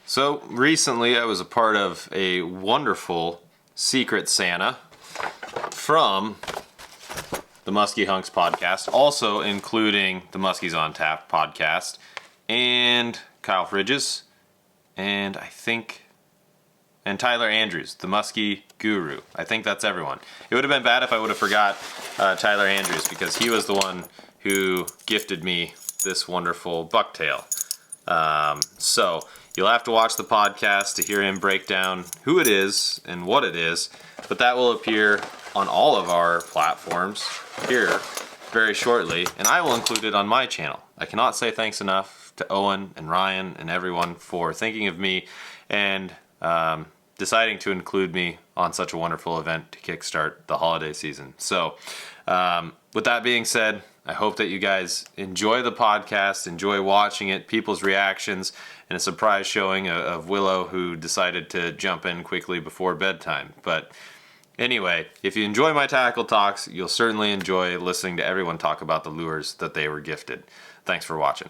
So recently I was a part of a wonderful Secret Santa from the Musky Hunks podcast, also including the Muskies on Tap podcast, and Kyle Fridges, and Tyler Andrews, the Musky Guru. I think that's everyone. It would have been bad if I would have forgot Tyler Andrews, because he was the one who gifted me this wonderful bucktail. So you'll have to watch the podcast to hear him break down who it is and what it is, but that will appear on all of our platforms here very shortly, and I will include it on my channel. I cannot say thanks enough to Owen and Ryan and everyone for thinking of me and deciding to include me on such a wonderful event to kickstart the holiday season. So with that being said, I hope that you guys enjoy the podcast, enjoy watching it, people's reactions, and a surprise showing of Willow, who decided to jump in quickly before bedtime. But anyway, if you enjoy my tackle talks, you'll certainly enjoy listening to everyone talk about the lures that they were gifted. Thanks for watching.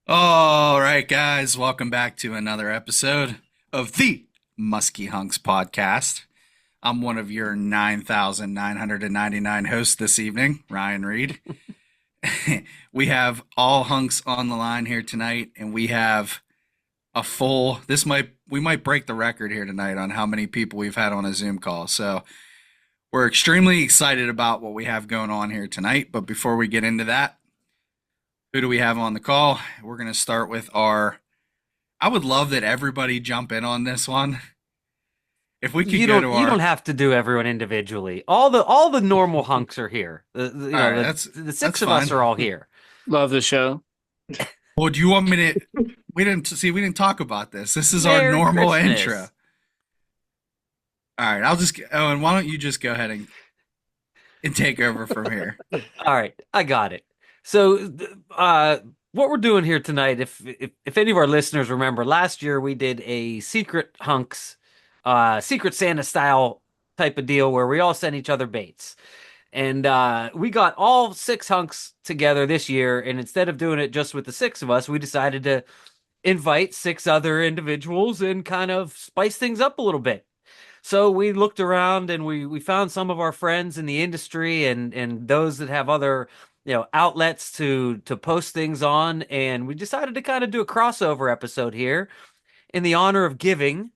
All right, guys, welcome back to another episode of the Musky Hunks podcast. I'm one of your 9,999 hosts this evening, Ryan Reed. We have all hunks on the line here tonight, and we have a full, we might break the record here tonight on how many people we've had on a Zoom call. So we're extremely excited about what we have going on here tonight. But before we get into that, who do we have on the call? We're going to start with I would love that everybody jump in on this one. If we could you don't have to do everyone individually. All the normal hunks are here. The six of us are all here. Love the show. Well, do you want me to? We didn't talk about this. This is our normal Christmas. intro. All right, Owen, why don't you just go ahead and take over from here? All right, I got it. So, what we're doing here tonight, if any of our listeners remember, last year we did a Secret Hunks, Secret Santa style type of deal where we all sent each other baits. And we got all 6 hunks together this year, and instead of doing it just with the 6 of us, we decided to invite 6 other individuals and kind of spice things up a little bit. So we looked around and we found some of our friends in the industry and those that have other outlets to post things on, and we decided to kind of do a crossover episode here in the honor of giving.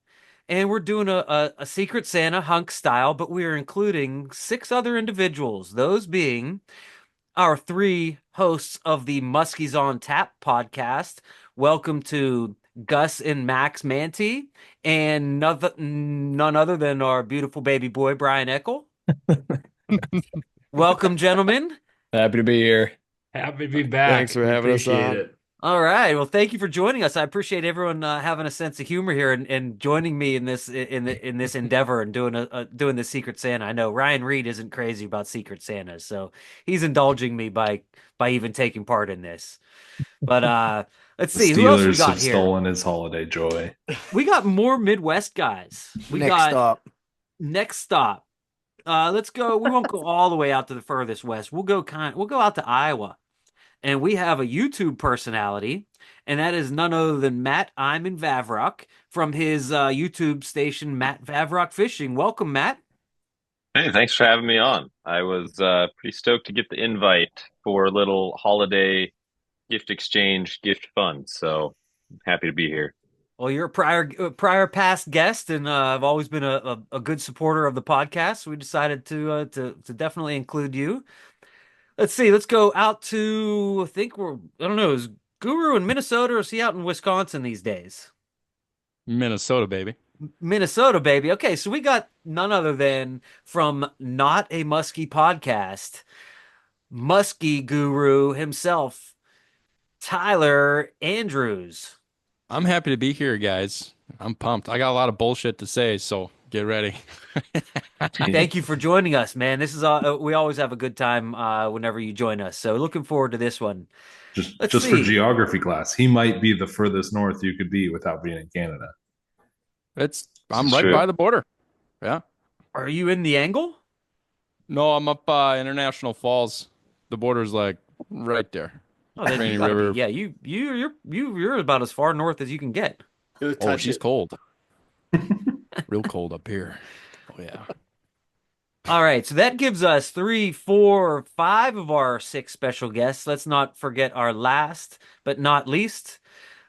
And we're doing a Secret Santa hunk style, but we are including 6 other individuals, those being our 3 hosts of the Muskies on Tap podcast. Welcome to Gus and Max Manti, and none other than our beautiful baby boy, Brian Eckel. Welcome, gentlemen. Happy to be here. Happy to be back. Thanks for having us on. It. All right. Well, thank you for joining us. I appreciate everyone having a sense of humor here and joining me in this endeavor and doing the Secret Santa. I know Ryan Reed isn't crazy about Secret Santa, so he's indulging me by even taking part in this. But let's see who else we got have here. Stolen his holiday joy. We got more Midwest guys. Next stop. Let's go. We won't go all the way out to the furthest west. We'll go out to Iowa. And we have a YouTube personality, and that is none other than Matt Iman Vavrock from his YouTube station, Matt Vavrock Fishing. Welcome, Matt. Hey, thanks for having me on. I was pretty stoked to get the invite for a little holiday gift exchange, gift fund. So I'm happy to be here. Well, you're a prior past guest, and I've always been a good supporter of the podcast. So we decided to definitely include you. Let's see. Let's go out to, I don't know, is Guru in Minnesota, or is he out in Wisconsin these days? Minnesota, baby. Minnesota, baby. Okay, so we got none other than from Not a Musky Podcast, Musky Guru himself, Tyler Andrews. I'm happy to be here, guys. I'm pumped. I got a lot of bullshit to say, so get ready. Thank you for joining us, man. This is we always have a good time whenever you join us. So looking forward to this one. Just for geography class, he might be the furthest north you could be without being in Canada. I'm right by the border. Yeah. Are you in the angle? No, I'm up International Falls. The border's like right there. Oh, then Rainy you gotta River. be, yeah, you're about as far north as you can get. Go Oh, touch she's it. cold. Real cold up here. Oh yeah. All right, so that gives us 3, 4, 5 of our 6 special guests. Let's not forget our last but not least,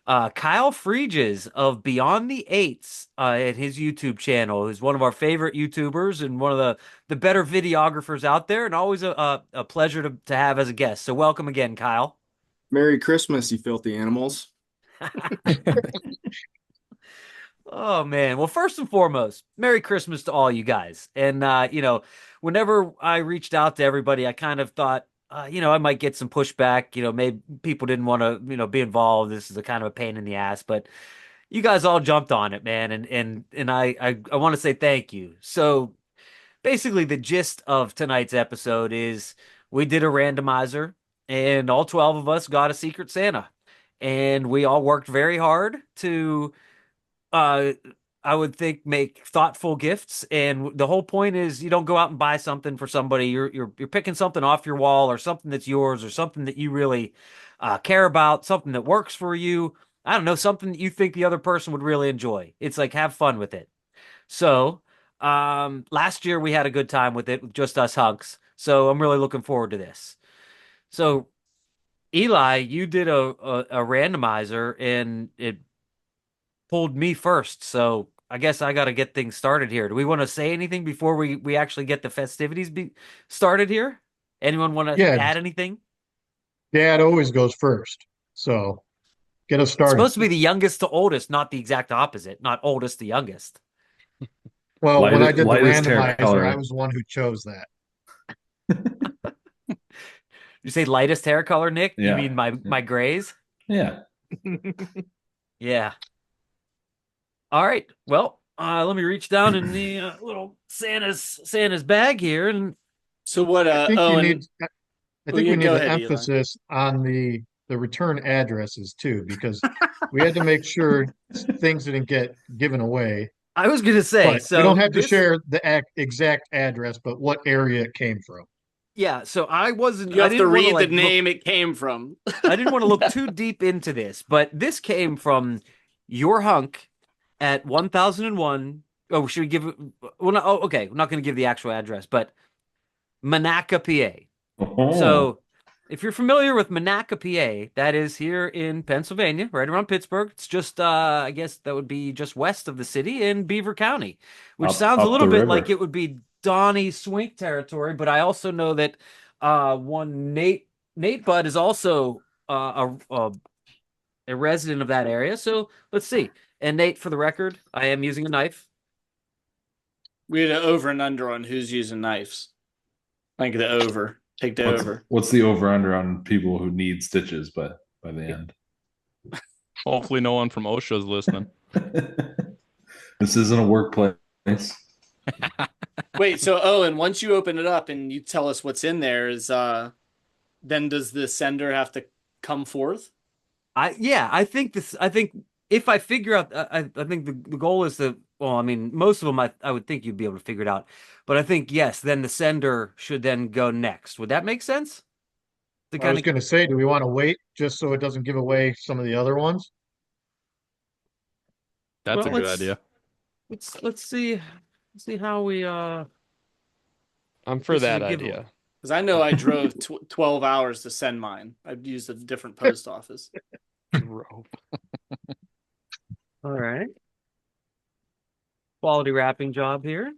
Kyle Freeges of Beyond the Eights at his YouTube channel, who's one of our favorite YouTubers and one of the better videographers out there, and always a pleasure to have as a guest. So welcome again, Kyle. Merry Christmas, you filthy animals. Oh man. Well, first and foremost, Merry Christmas to all you guys. And whenever I reached out to everybody, I kind of thought, I might get some pushback. Maybe people didn't want to, be involved. This is a kind of a pain in the ass, but you guys all jumped on it, man. And I want to say thank you. So basically, the gist of tonight's episode is we did a randomizer, and all 12 of us got a Secret Santa, and we all worked very hard to I would think make thoughtful gifts, and the whole point is you don't go out and buy something for somebody. You're picking something off your wall, or something that's yours, or something that you really care about, something that works for you. I don't know, something that you think the other person would really enjoy. It's like, have fun with it. So last year we had a good time with it, with just us hunks. So I'm really looking forward to this. So Eli, you did a randomizer, and it pulled me first, so I guess I got to get things started here. Do we want to say anything before we actually get the festivities started here? Anyone want to add anything? Dad always goes first, so get us It's started. supposed to be the youngest to oldest, not the exact opposite. Not oldest to youngest. Well, when I did the lightest hair randomizer, color. I was the one who chose that. You say lightest hair color, Nick? Yeah. You mean my grays? Yeah. Yeah. All right. Well, let me reach down in the little Santa's bag here, and So what? I think Owen, we need go an ahead, Eli. emphasis on the return addresses too, because we had to make sure things didn't get given away. I was gonna say, But so we don't have to this- share the exact address, but what area it came from. Yeah. So I wasn't. You I have to didn't wanna, read the like, name it came from. I didn't want to look too deep into this, but this came from your hunk at 1001. Oh, should we give it? Well, no, okay. We're not going to give the actual address, but Monaca, PA. Oh. So if you're familiar with Monaca, PA, that is here in Pennsylvania, right around Pittsburgh. It's just, I guess that would be just west of the city in Beaver County, which sounds a up little the bit river. like it would be Donnie Swink territory. But I also know that one Nate Budd is also a resident of that area. So let's see. And Nate, for the record, I am using a knife. We had an over and under on who's using knives. Like the over. Take the over. What's the over under on people who need stitches by the end? Hopefully no one from OSHA is listening. This isn't a workplace. Wait, so Owen, once you open it up and you tell us what's in there, then does the sender have to come forth? I think if I figure out, I think the goal is to, well, I mean, most of them, I would think you'd be able to figure it out. But I think, yes, then the sender should then go next. Would that make sense? I was going to say, do we want to wait just so it doesn't give away some of the other ones? That's a good idea. Let's see how we I'm for This is that a giveaway. idea. Because I know I drove 12 hours to send mine. I've used a different post office. Drove. All right. Quality wrapping job here.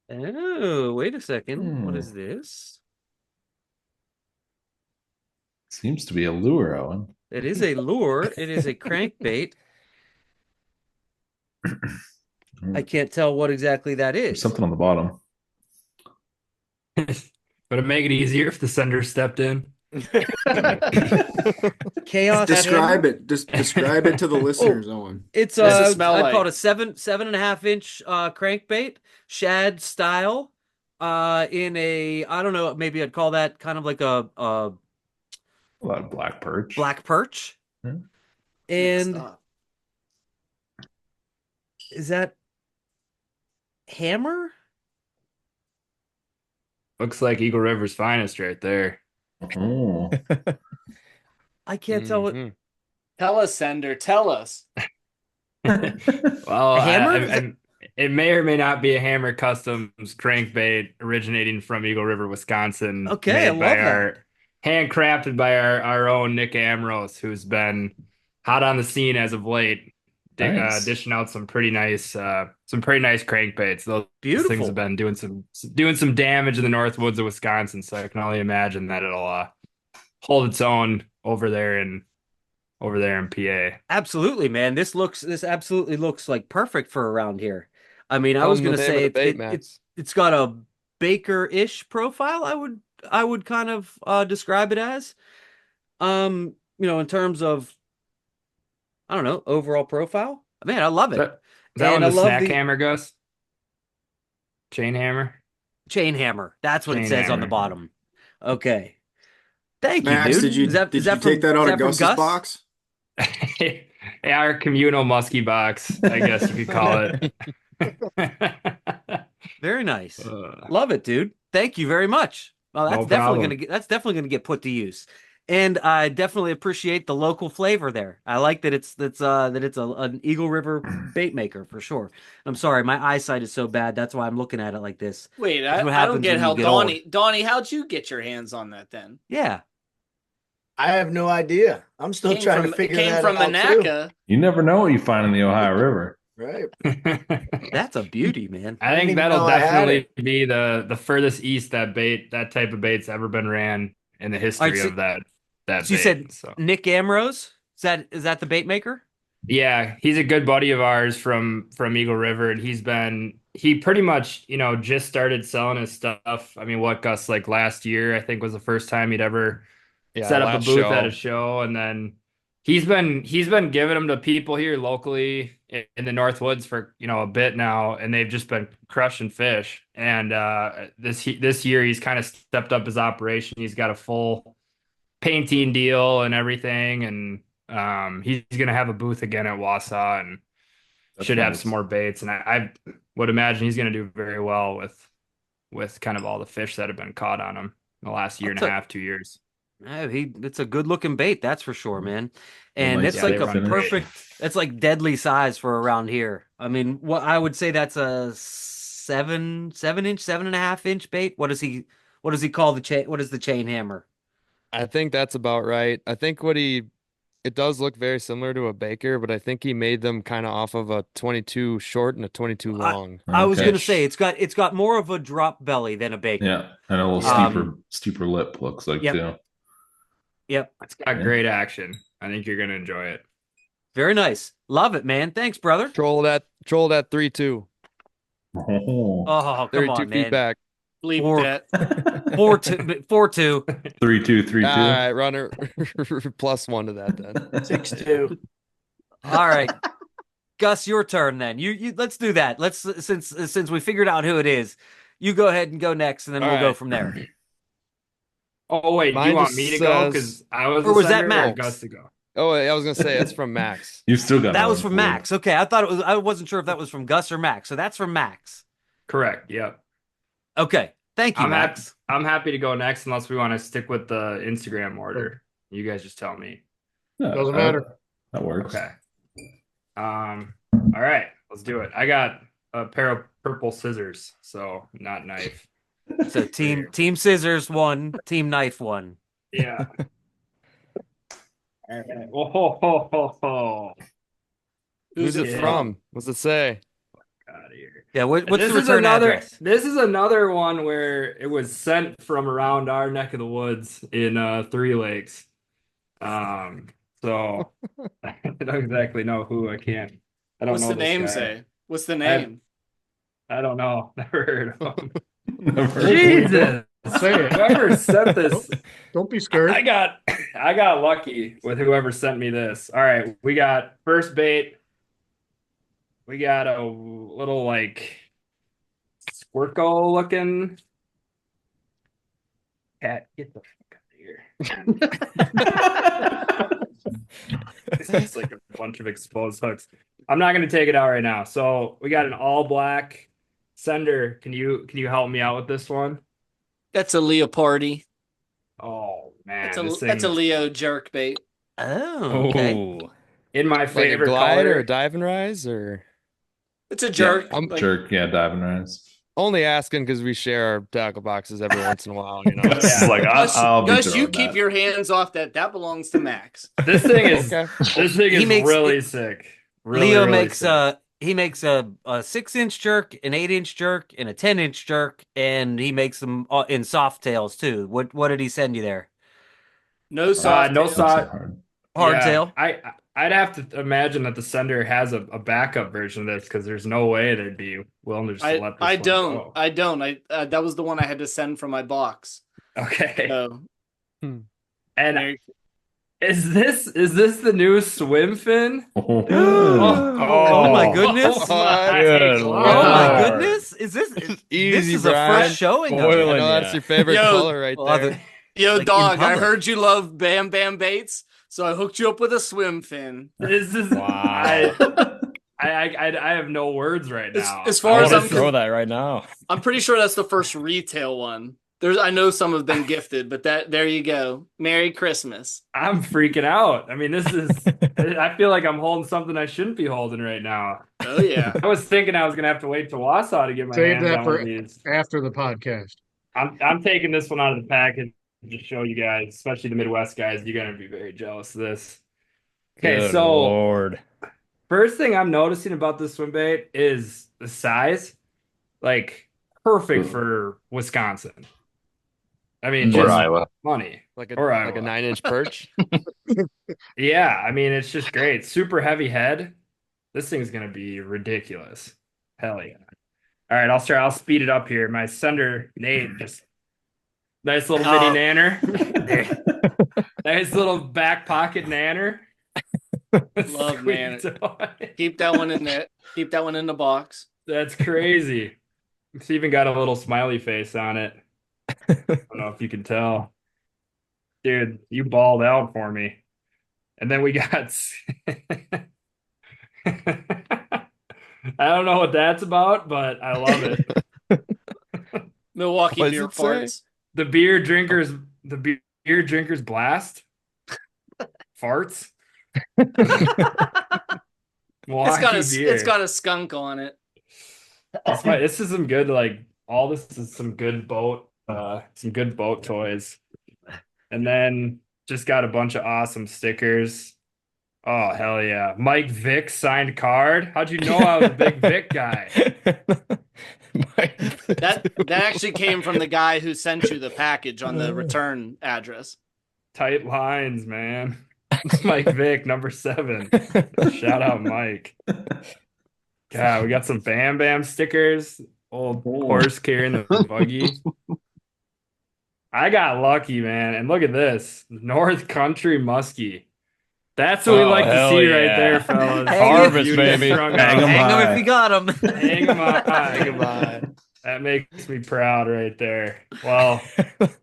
Oh, wait a second. What is this? Seems to be a lure, Owen. It is a lure. It is a crankbait. I can't tell what exactly that There's is. something on the bottom. Would it make it easier if the sender stepped in? Chaos. Describe it. Describe it to the listeners, Owen. It's What does it smell I'd like? call it a 7.5 inch crankbait, shad style. In a, I don't know, maybe I'd call that kind of like a A lot of black perch. black perch. Hmm. And Stop. is that hammer? Looks like Eagle River's finest right there. Oh. I can't tell what. Mhm. Tell us, sender. Tell us. Well, A hammer? it may or may not be a Hammer Customs crankbait originating from Eagle River, Wisconsin. Okay, I made by love that. handcrafted by our own Nick Ambrose, who's been hot on the scene as of late, Nice. dishing out some pretty nice crankbaits. Those things Beautiful. have been doing some damage in the North Woods of Wisconsin. So I can only imagine that it'll hold its own over there in PA. Absolutely, man. This absolutely looks like perfect for around here. I mean, I Tell was 'em gonna the name of say the bait, Max. it's got a Baker-ish profile. I would kind of describe it as. In terms of, I don't know, overall profile. Man, I love it. Is that And one I the love snack the hammer, Gus? Chain hammer? chain hammer. That's what it Chain says on the hammer. bottom. Okay. Thank you, Max, dude. did you Is that did you from- take that is out of from Gus's Gus? box? Yeah, our communal musky box, I guess you could call it. Very nice. Uh, Love it, dude. Thank you very much. Well, No that's definitely problem. gonna get put to use. And I definitely appreciate the local flavor there. I like that it's an Eagle River bait maker for sure. I'm sorry, my eyesight is so bad. That's why I'm looking at it like this. Wait, That's what I don't happens get when how you get old. Donnie, how'd you get your hands on that then? Yeah. I have no idea. I'm still trying to figure that Came out from the too. NACA. You never know what you find in the Ohio River. Right. That's a beauty, man. I didn't think even that'll know I had definitely be the furthest east that type of bait's ever been ran in the history so- of that So you bait. said So Nick Ambrose? Is that the bait maker? yeah, he's a good buddy of ours from Eagle River, and he pretty much, just started selling his stuff. I mean, what, Gus, like last year, I think was the first time he'd ever set up a last booth show. at a show, and then he's been giving them to people here locally in the North Woods for a bit now, and they've just been crushing fish. And this year he's kind of stepped up his operation. He's got a full painting deal and everything, and he's gonna have a booth again at Wausau, and That's should have nice. some more baits. And I would imagine he's gonna do very well with kind of all the fish that have been caught on him in the last year and a half, 2 years. Oh, it's a good looking bait, that's for sure, man. And nice it's like they a run great. perfect, it's like deadly size for around here. I mean, what I would say that's a 7.5 inch bait. What does he call the chain? What is the chain hammer? I think that's about right. I think it does look very similar to a Baker, but I think he made them kind of off of a 22 short and a 22 long. I was Okay. gonna say it's got more of a drop belly than a Baker. Yeah, and a little steeper lip looks like Yep. too. Yep. It's got great action. I think you're gonna enjoy it. Very nice. Love it, man. Thanks, brother. Troll that 3-2. Oh, Oh, come 32 on, feet man. back. Bleep Four- that. 4-2. 3-2, 3-2. All right, runner +1 to that then. 6'2". All right. Gus, your turn then. You let's do that. Let's since we figured out who it is, you go ahead and go next, and then All we'll go right. from there. Oh wait, Mine you want just me to go? says- Because I was. Or the was that sender, Max? Gus to go. Oh, I was gonna say it's from Max. You've still got That was another from four. Max. Okay, I thought it was. I wasn't sure if that was from Gus or Max. So that's from Max. Correct. Yep. Okay, thank you, I'm Max. I'm happy to go next unless we want to stick with the Instagram order. You guys just tell me. Yeah, Doesn't matter. That works. Okay. All right, let's do it. I got a pair of purple scissors, so not knife. So team scissors 1, team knife 1. Yeah. All right. Oh. Who's it Yeah. from? What's it say? Out of here. Yeah, what's This the is return another. address? This is another one where it was sent from around our neck of the woods in Three Lakes. So I don't exactly know who. I don't What's know the this name guy. say? What's the name? I don't know. Never heard of him. Never- Jesus. Say it. Whoever sent this, Don't be scared. I got lucky with whoever sent me this. All right, we got first bait. We got a little like Squirco looking cat. Get the fuck out of here. It's like a bunch of exposed hooks. I'm not gonna take it out right now. So we got an all black sender. Can you help me out with this one? That's a Leopardi. Oh man, That's a Leo jerk bait. Oh, okay. in my Like a favorite glide color. or a dive and rise or It's a jerk. I'm like- Jerk, yeah, dive and rise. only asking because we share our tackle boxes every once in a while, you know. Gus is like, I'll be Gus, you throwing keep that. your hands off that. That belongs to Max. This thing is Okay. this thing He is makes- really sick. Really, Leo really makes sick. he makes a 6-inch jerk, an 8-inch jerk, and a 10-inch jerk, and he makes them in soft tails too. What did he send you there? No soft. no tail. soft. Hardtail. I'd have to imagine that the sender has a backup version of this because there's no way they'd be willing to just let this I one don't. go. I don't. That was the one I had to send from my box. Okay. So, And there- is this the new swim fin? Oh my goodness! Good Oh my Lord. goodness! Is this Easy, this is a Brian. first showing of I it. know that's your favorite Yo, color right there. Yo, Like, in dog, I public. heard you love Bam Bam Baits, so I hooked you up with a swim fin. This is I have no words right now. As far as I'm throw that right now. I'm pretty sure that's the first retail one. I know some have been gifted, but there you go. Merry Christmas. I'm freaking out. I mean, this is I feel like I'm holding something I shouldn't be holding right now. Oh yeah. I was thinking I was gonna have to wait to Wausau to get my Save hands that on for one of these. after the podcast. I'm taking this one out of the package to show you guys, especially the Midwest guys. You're gonna be very jealous of this. Okay, Good so Lord. first thing I'm noticing about this swim bait is the size. Like perfect for Wisconsin. I mean, Or just Iowa. money. Like Or a Iowa. 9-inch perch. Yeah, I mean, it's just great. Super heavy head. This thing's gonna be ridiculous. Hell yeah. All right, I'll speed it up here. My sender, Nate, just nice little mini nanner. Nice little back pocket nanner. Love Sweet nanner. toy. Keep that one in there. Keep that one in the box. That's crazy. It's even got a little smiley face on it. I don't know if you can tell. Dude, you balled out for me. And then we got I don't know what that's about, but I love it. Milwaukee What does beer it say? farts. The beer drinkers blast. Farts. Milwaukee beer. It's got a skunk on it. This is some good, like, all this is some good boat toys. And then just got a bunch of awesome stickers. Oh, hell yeah. Mike Vick signed card. How'd you know I was a big Vick guy? That actually came from the guy who sent you the package on the return address. Tight lines, man. Mike Vick, number 7. Shout out, Mike. God, we got some Bam Bam stickers. Old horse carrying the buggy. I got lucky, man. And look at this. North Country Muskie. That's what we like to hell see yeah. right there, fellas. Harvest, You baby. strung Hang out. 'em Hang high. them if you got them. Hang 'em high. Hang 'em high. That makes me proud right there. Well,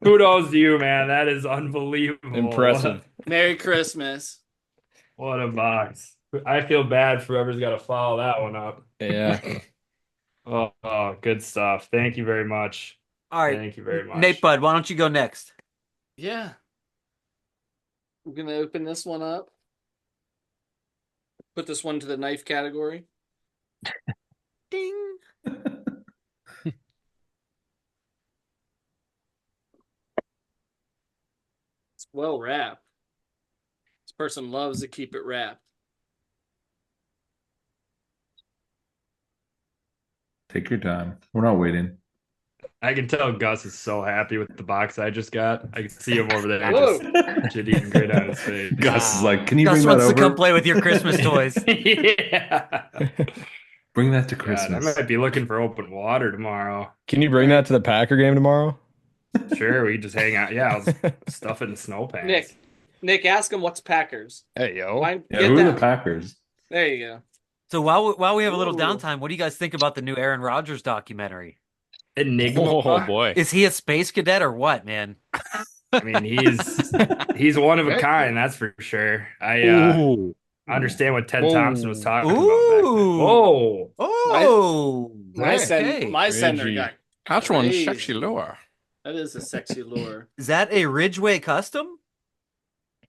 kudos to you, man. That is unbelievable. Impressive. Merry Christmas. What a box. I feel bad for whoever's got to follow that one up. Yeah. Oh, good stuff. Thank you very much. All right, Thank you very much. Nate Bud, why don't you go next? Yeah. We're going to open this one up. Put this one to the knife category. Ding. It's well wrapped. This person loves to keep it wrapped. Take your time. We're not waiting. I can tell Gus is so happy with the box I just got. I can see him over there Whoa. just eating grit on his face. Gus is like, can you Gus bring that wants to over? come play with your Christmas toys. Yeah. Bring that to God, I Christmas. might be looking for open water tomorrow. Can you bring that to the Packer game tomorrow? Sure, we can just hang out. Yeah, I'll stuff it in snow pants. Nick, ask him what's Packers. Hey, yo. Why- Yeah, get who are down. the Packers? There you go. So while we have a little Ooh. downtime, what do you guys think about the new Aaron Rodgers documentary? Enigma. Oh boy. Is he a space cadet or what, man? I mean, he's one of a kind, that's for sure. I Ooh. understand what Ted Whoa. Thompson was talking about back then. Ooh. Whoa. Oh, My, okay. my sender Reggie. got That's one Crazy. sexy lure. that is a sexy lure. Is that a Ridgway Custom?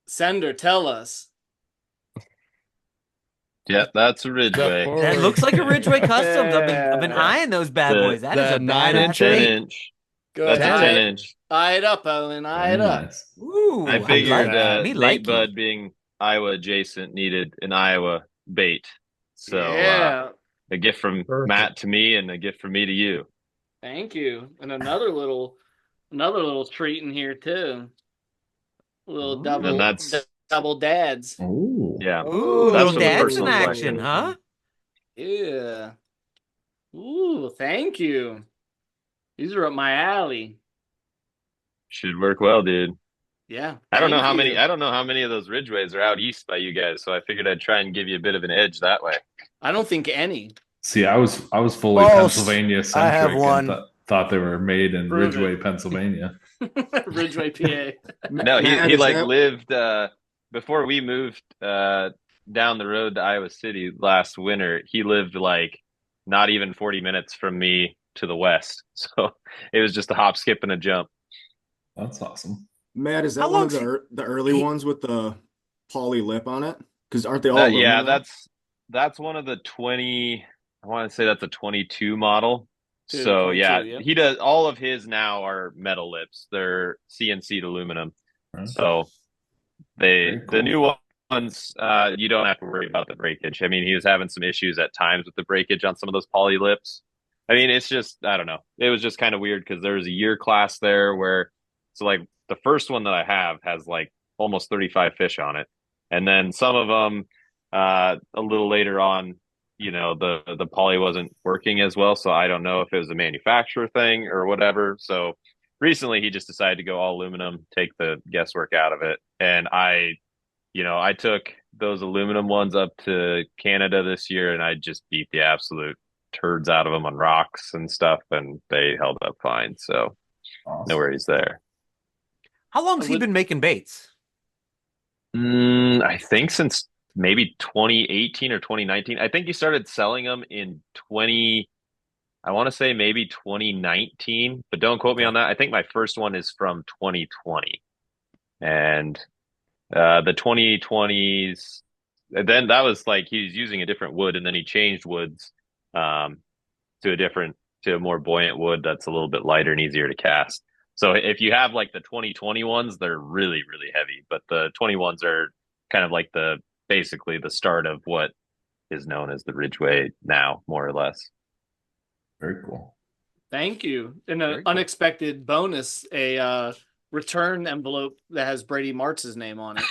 Sender, tell us. Yep, that's a Ridgway. That looks like a Ridgway Customs. I've been eyeing those bad boys. That is a 9-inch, 10-inch. Go That's ahead. a 10-inch. Eye it up, Owen. Eye it up. Nice. Ooh, I figured me Nate like you. Bud being Iowa adjacent needed an Iowa bait. So Yeah. a gift from Matt to me and a gift from me to you. Thank you. And another little treat in here too. A little double dads. Oh. Yeah. Ooh, That's little for the dads in personal action, collection. huh? Yeah. Ooh, thank you. These are up my alley. Should work well, dude. Yeah. I don't know thank how you. many of those Ridgways are out east by you guys, so I figured I'd try and give you a bit of an edge that way. I don't think any. See, I was fully Most. Pennsylvania I have centric one. and thought they were made in Prove Ridgway, it. Pennsylvania. Ridgway, PA. No, Matt, he is like that- lived before we moved down the road to Iowa City last winter. He lived like not even 40 minutes from me to the west. So it was just a hop, skip, and a jump. That's awesome. Matt, is How that one of long's the early ones with the poly lip on it? Because aren't they all? Yeah, aluminum? that's one of the 20. I want to say that's a 22 model. Two, So 22, yeah, yep. he does all of his now are metal lips. They're CNC'd aluminum. Right. So Very cool. the new ones, you don't have to worry about the breakage. I mean, he was having some issues at times with the breakage on some of those poly lips. I mean, it's just, I don't know. It was just kind of weird because there was a year class there where, so like the first one that I have has like almost 35 fish on it. And then some of them, a little later on, you know, the poly wasn't working as well. So I don't know if it was a manufacturer thing or whatever. So recently he just decided to go all aluminum, take the guesswork out of it. And I took those aluminum ones up to Canada this year and I just beat the absolute turds out of them on rocks and stuff. And they held up fine. So no worries there. How long's he been making baits? I think since maybe 2018 or 2019. I think he started selling them in I want to say maybe 2019, but don't quote me on that. I think my first one is from 2020. And the 2020s, then that was like he was using a different wood and then he changed woods to a more buoyant wood that's a little bit lighter and easier to cast. So if you have like the 2020 ones, they're really, really heavy, but the 21s are kind of like basically the start of what is known as the Ridgway now, more or less. Very cool. Thank you. And an unexpected bonus, a return envelope that has Brady Martz's name on it.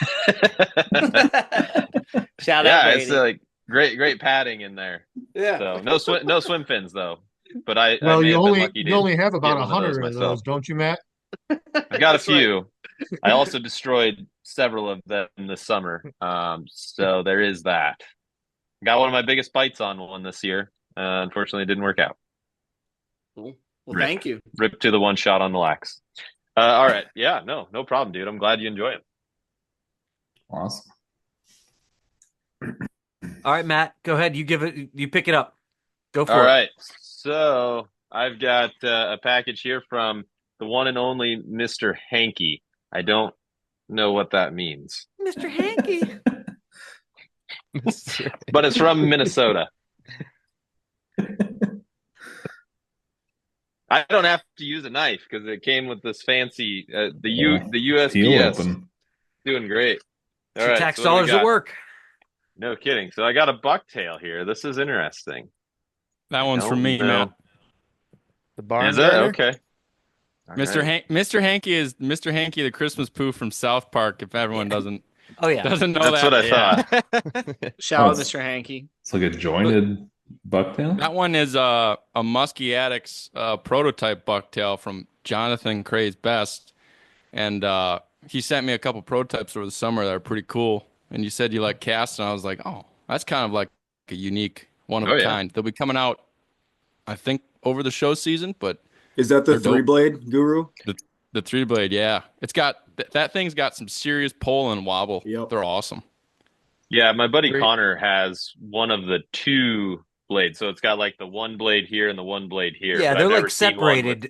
Shout out, Brady. It's like great padding in there. Yeah. So no swim fins though. But Well, you only have get about one of 100 those of myself. those, don't you, Matt? I've got a few. I also destroyed several of them this summer. So there is that. Got one of my biggest bites on one this year. Unfortunately, it didn't work out. Cool. Well, thank you. Rip to the one shot on the lax. All right. Yeah, no problem, dude. I'm glad you enjoy it. Awesome. All right, Matt, go ahead. You pick it up. Go for it. All right. So I've got a package here from the one and only Mr. Hanky. I don't know what that means, Mr. Hanky. but it's from Minnesota. I don't have to use a knife because it came with this fancy the USPS. Doing great. All right, tax so what do we dollars at got? work. No kidding. So I got a bucktail here. This is interesting. That one's from me, man. The barn Is it? burner? Okay. All right. Mr. Hanky is Mr. Hanky, the Christmas poo from South Park. If everyone doesn't Oh yeah. doesn't know That's that, what I yeah. thought. Shout out, Mr. Hanky. It's like a jointed bucktail. That one is a Musky Addicts prototype bucktail from Jonathan Cray's Best, and he sent me a couple prototypes over the summer that are pretty cool. And you said you like cast, and I was like, oh, that's kind of like a unique one of a kind. They'll be coming out, I think, over the show season. But is that the 3-blade Guru? The 3-blade, yeah. It's got that thing's got some serious pull and wobble. Yep. They're awesome. Yeah, my buddy Connor has one of the 2 blades. So it's got like the 1 blade here and the 1 blade here. Yeah, but they're I've never like seen one separated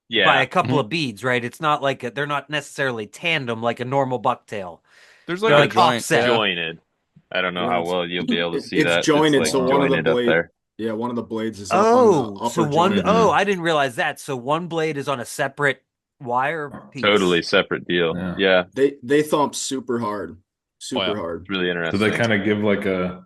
with- by a couple of beads, right? It's not like they're not necessarily tandem like a normal bucktail. There's They're like a like joint. offset. jointed. I don't know how well you'll be able to see it's that. jointed, it's so one of the jointed up blades. there. Yeah, one of the blades is up on the upper so one joint. I didn't realize that. So one blade is on a separate wire piece. Totally separate deal. Yeah. They thump super hard. Super hard. It's really interesting. So they kind of give like a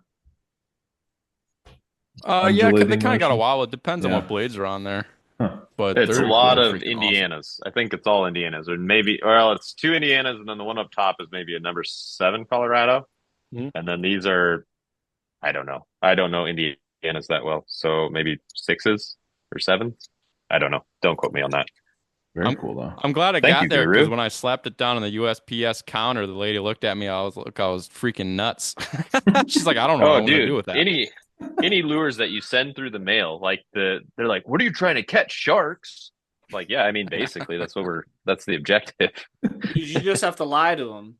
yeah, they undulating kind of got a motion? wobble. It depends on Yeah. what blades are on there. Huh. But It's a they're lot freaking of awesome. Indianas. I think it's all Indianas, or maybe, well, it's 2 Indianas, and then the one up top is maybe a number 7 Colorado, and then these are, I don't know. I don't know Indianas that well, so maybe 6s or 7s. I don't know. Don't quote me on that. Very cool though. I'm glad I Thank got you, there Guru. because when I slapped it down on the USPS counter, the lady looked at me. I was freaking nuts. She's like, I don't know what to do with that. Any lures that you send through the mail, like they're like, what are you trying to catch? Sharks? Like, yeah, I mean, basically that's the objective. You just have to lie to them.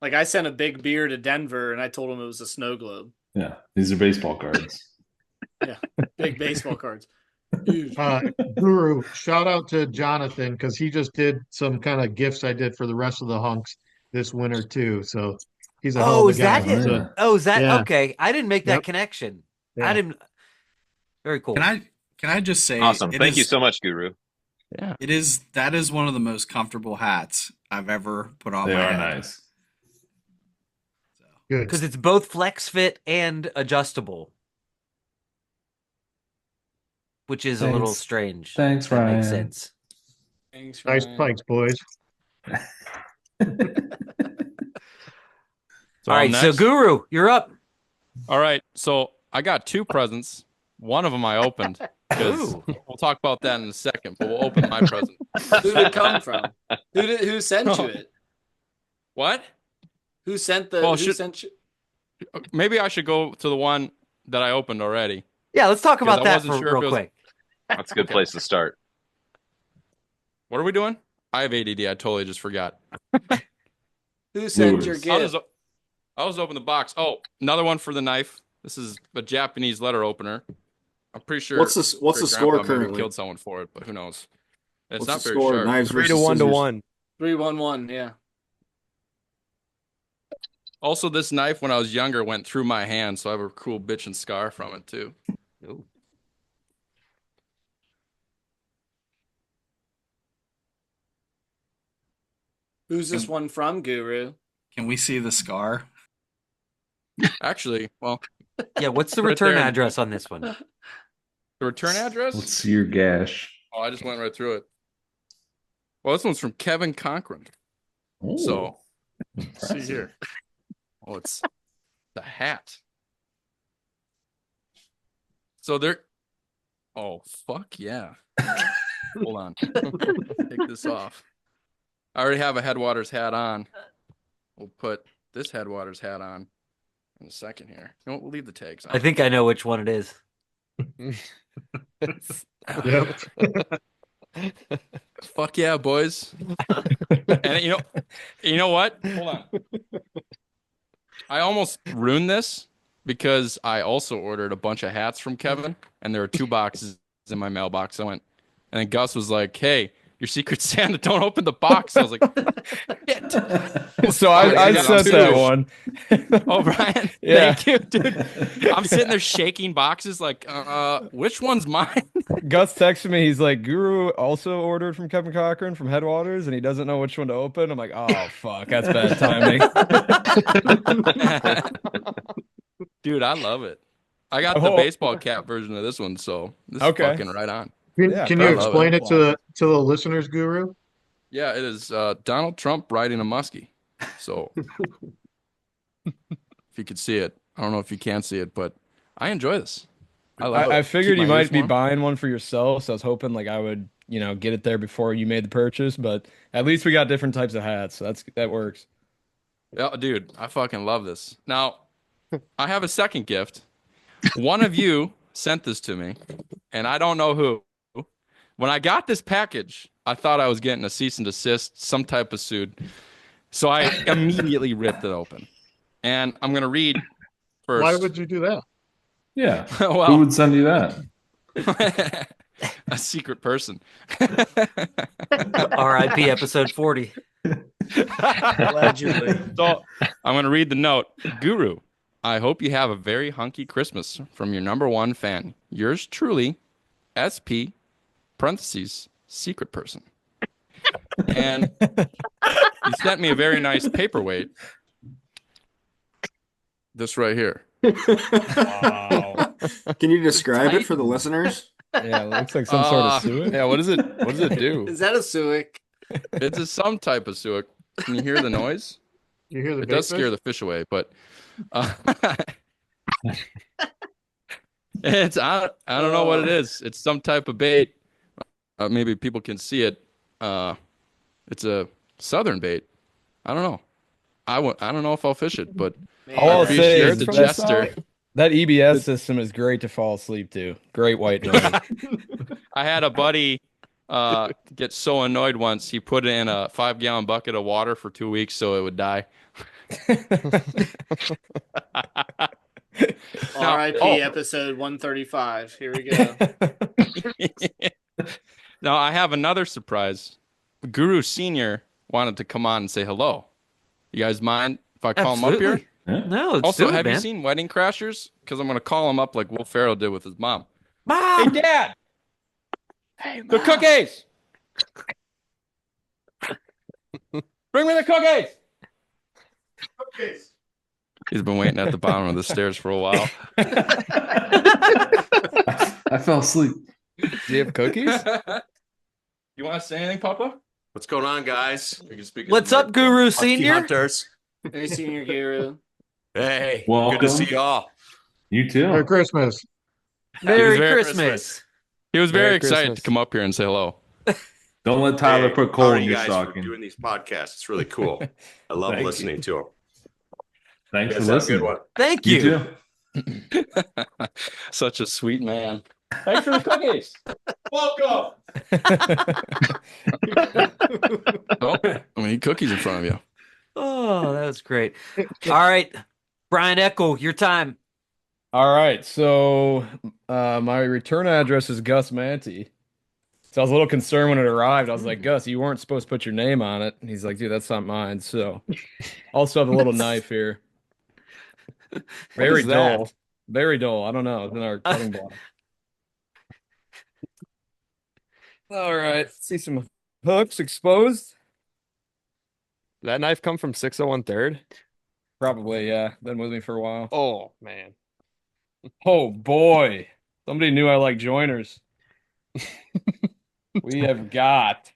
Like I sent a big beer to Denver and I told him it was a snow globe. Yeah, these are baseball cards. Yeah, big baseball cards. Guru, shout out to Jonathan because he just did some kind of gifts I did for the rest of the hunks this winter too. So he's a hell of a guy. Is that Yeah. okay? I didn't make that connection. Yeah. I didn't. Very cool. Can I just say Awesome. it Thank you is- so much, Guru. Yeah. That is one of the most comfortable hats I've ever put on They my are head. nice. Good. Because it's both flex fit and adjustable, which is a little Thanks. strange. Thanks, That Ryan. makes sense. Thanks, Nice Ryan. pikes, boys. So All right, I'm so next? Guru, you're up. All right, so I got 2 presents. One of them I opened because Ooh. we'll talk about that in a second. But we'll open my present. Who did it come from? Who sent you it? What? Who sent the? Well, who sent you? Maybe I should go to the one that I opened already. Yeah, let's talk about Because I that wasn't for sure if real it was- quick. That's a good place to start. What are we doing? I have ADD. I totally just forgot. Who sent your Lures. gift? I'll just open the box. Oh, another one for the knife. This is a Japanese letter opener. I'm pretty sure. What's the score Great-grandpa maybe currently? Killed someone for it, but who knows? It's What's not the very score? sharp. Knives 3 versus to 1 to scissors. 1. 3-1-1. Yeah. Also, this knife when I was younger went through my hand, so I have a cool bitchin' scar from it too. Ooh. Who's this one from, Guru? Can we see the scar? Actually, well, Yeah, what's the Right return there. address on this one? the return address. Let's see your gash. Oh, I just went right through it. Well, this one's from Kevin Cochran. Oh, So, see impressive. here. Oh, it's the hat. So they're. Oh, fuck yeah. Hold on. Take this off. I already have a Headwaters hat on. We'll put this Headwaters hat on in a second here. You know what? We'll leave the tags on. I think I know which one it is. Yep. Fuck yeah, boys. And you know what? Hold on. I almost ruined this because I also ordered a bunch of hats from Kevin, and there were 2 boxes in my mailbox. I went, and then Gus was like, "Hey, your Secret Santa, don't open the box." I was like, "Shit." So I got sent 2. that one. Oh, Brian, Yeah. thank you, dude. I'm sitting there shaking boxes like, which one's mine? Gus texted me. He's like, Guru also ordered from Kevin Cochran from Headwaters, and he doesn't know which one to open. I'm like, oh, fuck, that's bad timing. Dude, I love it. I got the baseball cap version of this one, so this is fucking right on. Yeah, Can you I love explain it. it to the listeners, Guru? Yeah, it is Donald Trump riding a muskie. So if you could see it, I don't know if you can see it, but I enjoy this. I love it. I figured Keep you my might ears be warm. buying one for yourself, so I was hoping like I would, get it there before you made the purchase. But at least we got different types of hats, so that works. Yeah, dude, I fucking love this. Now, I have a second gift. One of you sent this to me, and I don't know who. When I got this package, I thought I was getting a cease and desist, some type of suit. So I immediately ripped it open. And I'm going to read first. Why would you do that? Yeah. Well, Who would send you that? a secret person. R.I.P. episode 40. Allegedly. So I'm going to read the note. Guru, I hope you have a very hunky Christmas from your number one fan. Yours truly, SP, parentheses, secret person. And he sent me a very nice paperweight. This right here. Wow. Can you describe it for the listeners? Yeah, it looks like some sort of suet. Yeah, what does it do? Is that a suic? It's some type of suic. Can you hear the noise? You hear the It does bait scare fish? the fish away, but it's I don't know what it is. It's some type of bait. Maybe people can see it. It's a southern bait. I don't know. I don't know if I'll fish it, but All I'll say appreciate is the that, gesture. that EBS system is great to fall asleep to. Great white noise. I had a buddy get so annoyed once he put it in a 5-gallon bucket of water for 2 weeks so it would die. R.I.P. episode 135. Here we go. Now I have another surprise. Guru Senior wanted to come on and say hello. You guys mind if I call him up here? No, let's Also, do it, have you man. seen Wedding Crashers? Because I'm going to call him up like Will Ferrell did with his mom. Mom! Hey, Dad! Hey, the cookies! Bring me the cookies! He's been waiting at the bottom of the stairs for a while. I fell asleep. Do you have cookies? You want to say anything, Papa? What's going on, guys? You can speak What's up, Guru Musky Senior? Hunters. Hey, Senior Guru. Hey, Welcome. good to see y'all. You too. Merry Christmas. Merry very Christmas. He was very Merry excited Christmas. to come up here and say hello. Don't let Tyler Hey, put how coal are in you your guys for stocking. doing these podcasts? It's really cool. I love Thank listening to them. Thanks You for guys have a good listening. one. Thank You you. too. Such a sweet man. Thanks for the cookies. Welcome. Oh, I'm gonna eat cookies in front of you. Oh, that was great. All right, Brian Eckel, your time. All right, so my return address is Gus Manti. So I was a little concerned when it arrived. I was like, Gus, you weren't supposed to put your name on it. And he's like, dude, that's not mine. So also have a little knife here. Very is that? dull. Very dull. I don't know. It's in our cutting block. All right. See some hooks exposed. Did that knife come from 601 3rd? Probably, yeah. Been with me for a while. Oh, man. Oh boy. Somebody knew I like joiners. We have got.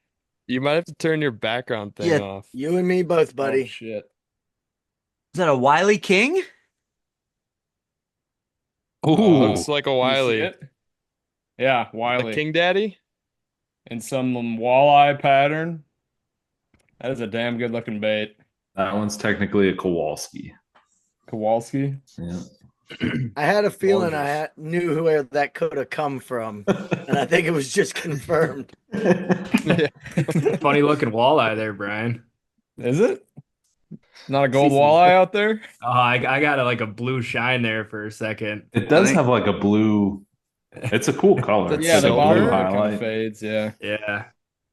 You might have to turn your background thing off. You and me both, buddy. Oh, shit. Is that a Wiley King? Looks like a Can you see Wiley. it? Yeah, Wiley. A King Daddy? And some walleye pattern. That is a damn good looking bait. That one's technically a Kowalski. Kowalski. Yeah. I had a feeling knew where that could have come from, and I think it was just confirmed. Funny looking walleye there, Brian. Is it? Not a gold walleye out there? Oh, I got like a blue shine there for a second. It does have like a blue. It's a cool color. Yeah, It's the like a bottom blue kind of highlight. fades. Yeah. Yeah.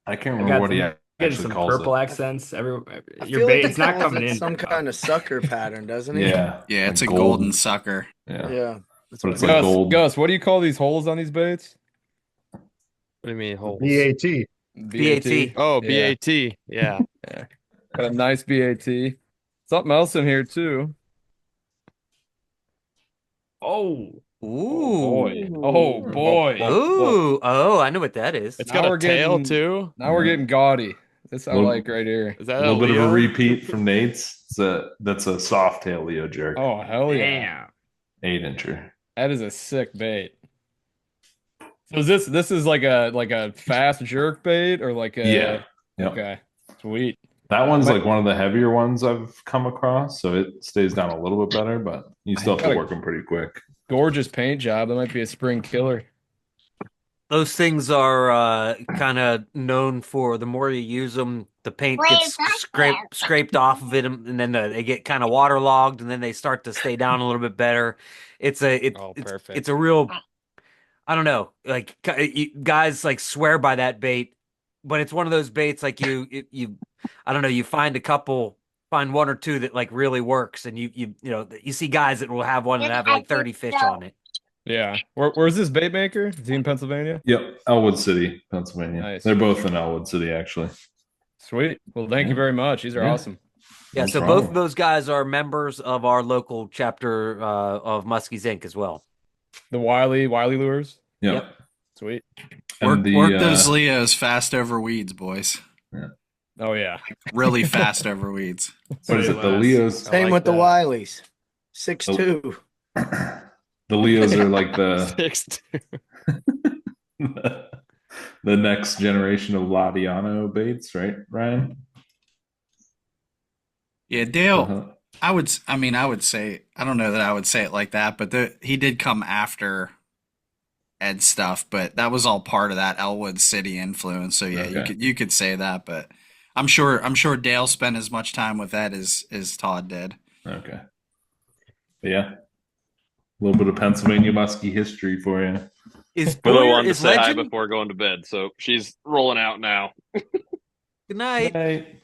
I can't I remember got what he getting actually some calls purple it. accents. I Your feel bait, like it's not coming in. some kind of sucker pattern, doesn't it? Yeah. Yeah, it's like a golden sucker. Yeah. Yeah. But it's like gold. Gus, what do you call these holes on these baits? What do you mean holes? BAT. BAT. Oh, Yeah. BAT. Yeah. Yeah. Got a nice BAT. Something else in here too. Oh. Ooh. Oh boy. Ooh. Oh, I know what that is. It's Now got we're a tail getting- too. Now we're getting gaudy. This I Little- like right here. Is A that little bit of a Leo? repeat from Nate's. That's a soft tail Leo jerk. Oh hell yeah. Damn. 8-incher. That is a sick bait. So is this is like a fast jerk bait or like a Yeah. Yep. Okay. Sweet. That one's But- like one of the heavier ones I've come across, so it stays down a little bit better, but you still have to gotta- work them pretty quick. Gorgeous paint job. That might be a spring killer. Those things are kind of known for the more you use them, the paint gets scraped off of it, and then they get kind of waterlogged, and then they start to stay down a little bit better. It's perfect. it's a real, I don't know, like guys like swear by that bait, but it's one of those baits like you I don't know, you find a couple find one or two that like really works, and you see guys that will have one that have like 30 fish on it. Yeah. Where's this bait maker? Is he in Pennsylvania? Yep, Elwood City, Pennsylvania. Nice. They're both in Elwood City, actually. Sweet. Well, thank you very much. These are awesome. Yeah, so both of those guys are members of our local chapter of Muskies Inc. as well. The Wiley Lures. Yep. Sweet. Work those Leos fast over weeds, boys. Yeah. Oh yeah. Really fast over weeds. What is it? The Leos. Same with the Wileys. 6'2". The Leos are like the 6'2". the next generation of Ladiano baits, right, Ryan? Yeah, Dale. I would say, I don't know that I would say it like that, but he did come after Ed stuff, but that was all part of that Elwood City influence. So yeah, you could say that, but I'm sure Dale spent as much time with Ed as Todd did. Okay. But yeah. A little bit of Pennsylvania muskie history for you. Willow wanted to say hi before going to bed, so she's rolling out now. Good night.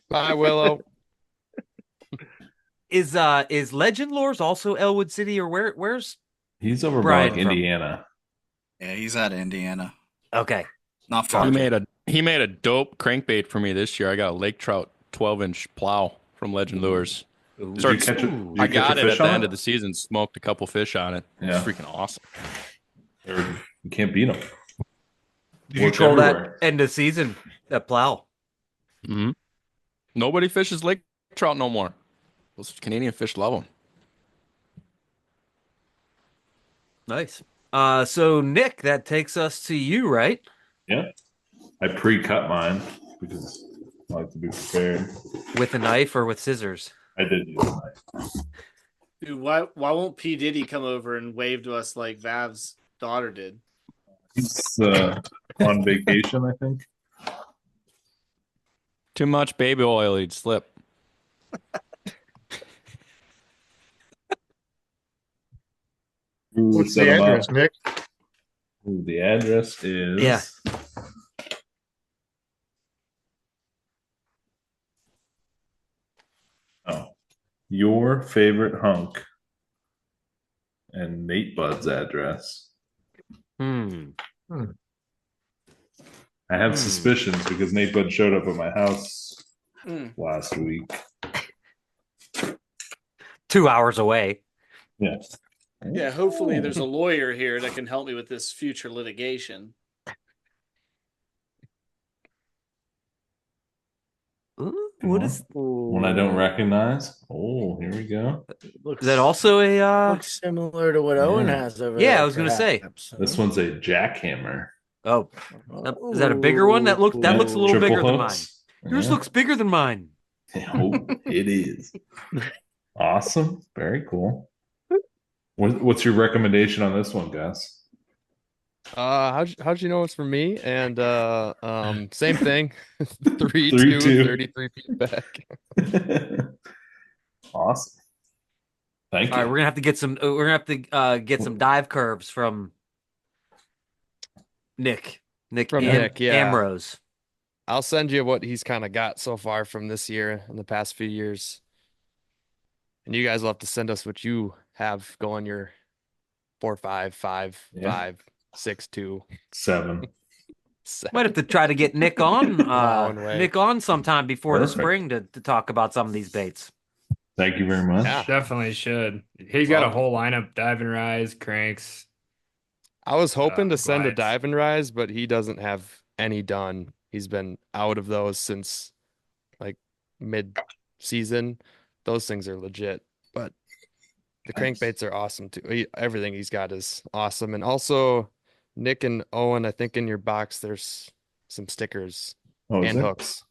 Bye, Willow. Is Legend Lures also Elwood City, or where's he's over Brian by Indiana? Yeah, he's out of Indiana. Okay, not far. He made a dope crankbait for me this year. I got a lake trout 12-inch plow from Legend Lures. I got it at the end of the season. Smoked a couple fish on it. Yeah, it's freaking awesome. You can't beat them. Did you troll that end of season? That plow. Mm-hmm. Nobody fishes lake trout no more. Those Canadian fish love them. Nice. So Nick, that takes us to you, right? Yeah. I pre-cut mine because I like to be prepared. With a knife or with scissors? I did use a knife. Dude, why won't P. Diddy come over and wave to us like Vav's daughter did? He's on vacation, I think. Too much baby oil, he'd slip. What's the address, Nick? Ooh, the address is... Yeah. Oh. Your favorite hunk and Nate Bud's address. Hmm. I have suspicions because Nate Bud showed up at my house last week. 2 hours away. Yes. Yeah, hopefully there's a lawyer here that can help me with this future litigation. What is one I don't recognize? Oh, here we go. Is that also a looks similar to what Owen has over there? Yeah, I was gonna say. This one's a jackhammer. Oh, is that a bigger one? That looks a little Triple bigger than hooks. mine. Yours looks bigger than mine. Oh, it is. Awesome. Very cool. What's your recommendation on this one, Gus? How'd you know it's for me? And same thing. 3, 2, 2, 33 feet back. Awesome. Thank you. All right, we're gonna have to get some. We're gonna have to get some dive curves from Nick. Yeah. Amrose. I'll send you what he's kind of got so far from this year and the past few years. And you guys will have to send us what you have going your 4, 5, 5, 5, 6, 2, 7. Might have to try to get Nick on Nick on sometime before Perfect. the spring to talk about some of these baits. Thank you very much. Yeah, definitely should. He's got a whole lineup: dive and rise, cranks. I was hoping to send a glides. dive and rise, but he doesn't have any done. He's been out of those since like mid-season. Those things are legit, but the crankbaits are awesome too. Everything he's got is awesome. And also, Nick and Owen, I think in your box there's some stickers and hooks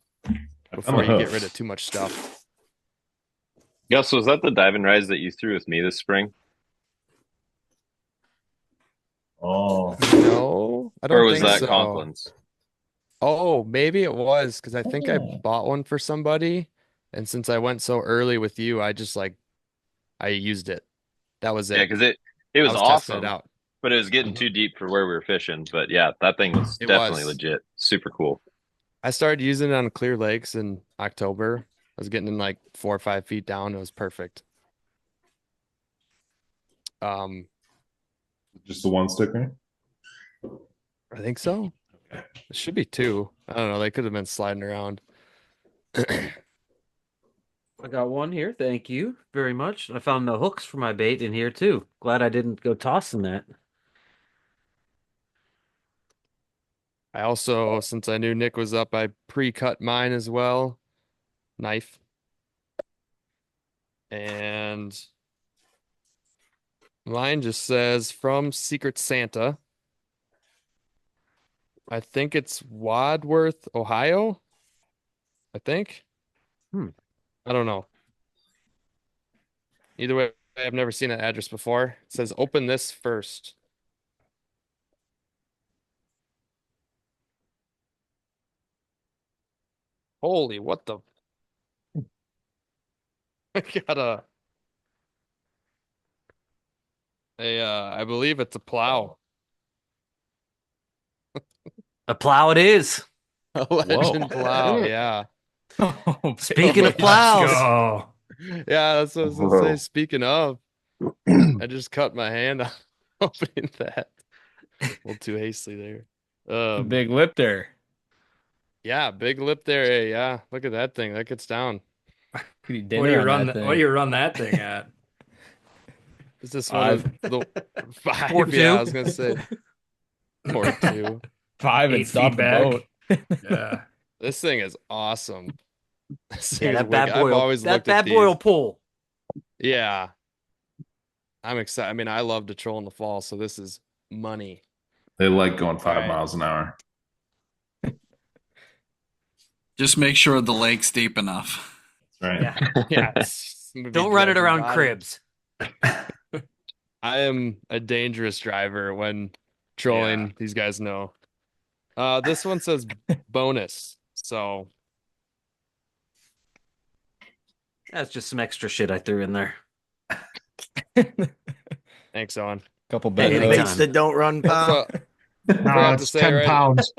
before you get rid of too much stuff. Gus, was that the dive and rise that you threw with me this spring? Oh. No, I don't Or was think that so. Conklin's? Oh, maybe it was because I think I bought one for somebody, and since I went so early with you, I just I used it. That was it. Yeah, because it was testing awesome, it out. but it was getting too deep for where we were fishing. But yeah, that thing was It definitely was. legit. Super cool. I started using it on Clear Lakes in October, was getting in like 4 or 5 feet down. It was perfect. Just the one sticker? I think so. It should be 2. I don't know. They could have been sliding around. I got one here. Thank you very much. I found the hooks for my bait in here too. Glad I didn't go tossing that. I also, since I knew Nick was up, I pre-cut mine as well. Knife. And mine just says from Secret Santa. I think it's Wadsworth, Ohio. I think. I don't know. Either way, I've never seen that address before. It says open this first. Holy, what the? I got I believe it's a plow. A plow it is. A legend plow, yeah. Speaking of plows. Oh, Yeah, that's what I was gonna say. Speaking of, I just cut my hand off opening that. A little too hastily there. Big lip there. Yeah, big lip there. Hey, yeah, look at that thing. That gets down. what do you run that thing at? Is this one of the 5? 4-2? Yeah, I was gonna say 4-2. 5 and 8 stop feet the back. boat. Yeah, this thing is awesome. This Yeah, thing is that bad wicked. boy. I've always That looked at bad boy will these. pull. Yeah, I'm excited. I mean, I love to troll in the fall, so this is money. They like going 5 Right. miles an hour. Just make sure the lake's deep enough. Right. Yeah. Don't run it around cribs. I am a dangerous driver when trolling. These guys know. This one says bonus. So That's just some extra shit I threw in there. thanks, Owen. Couple Hey, bad Baits that don't run power. No, Forgot to it's say 10 right- pounds.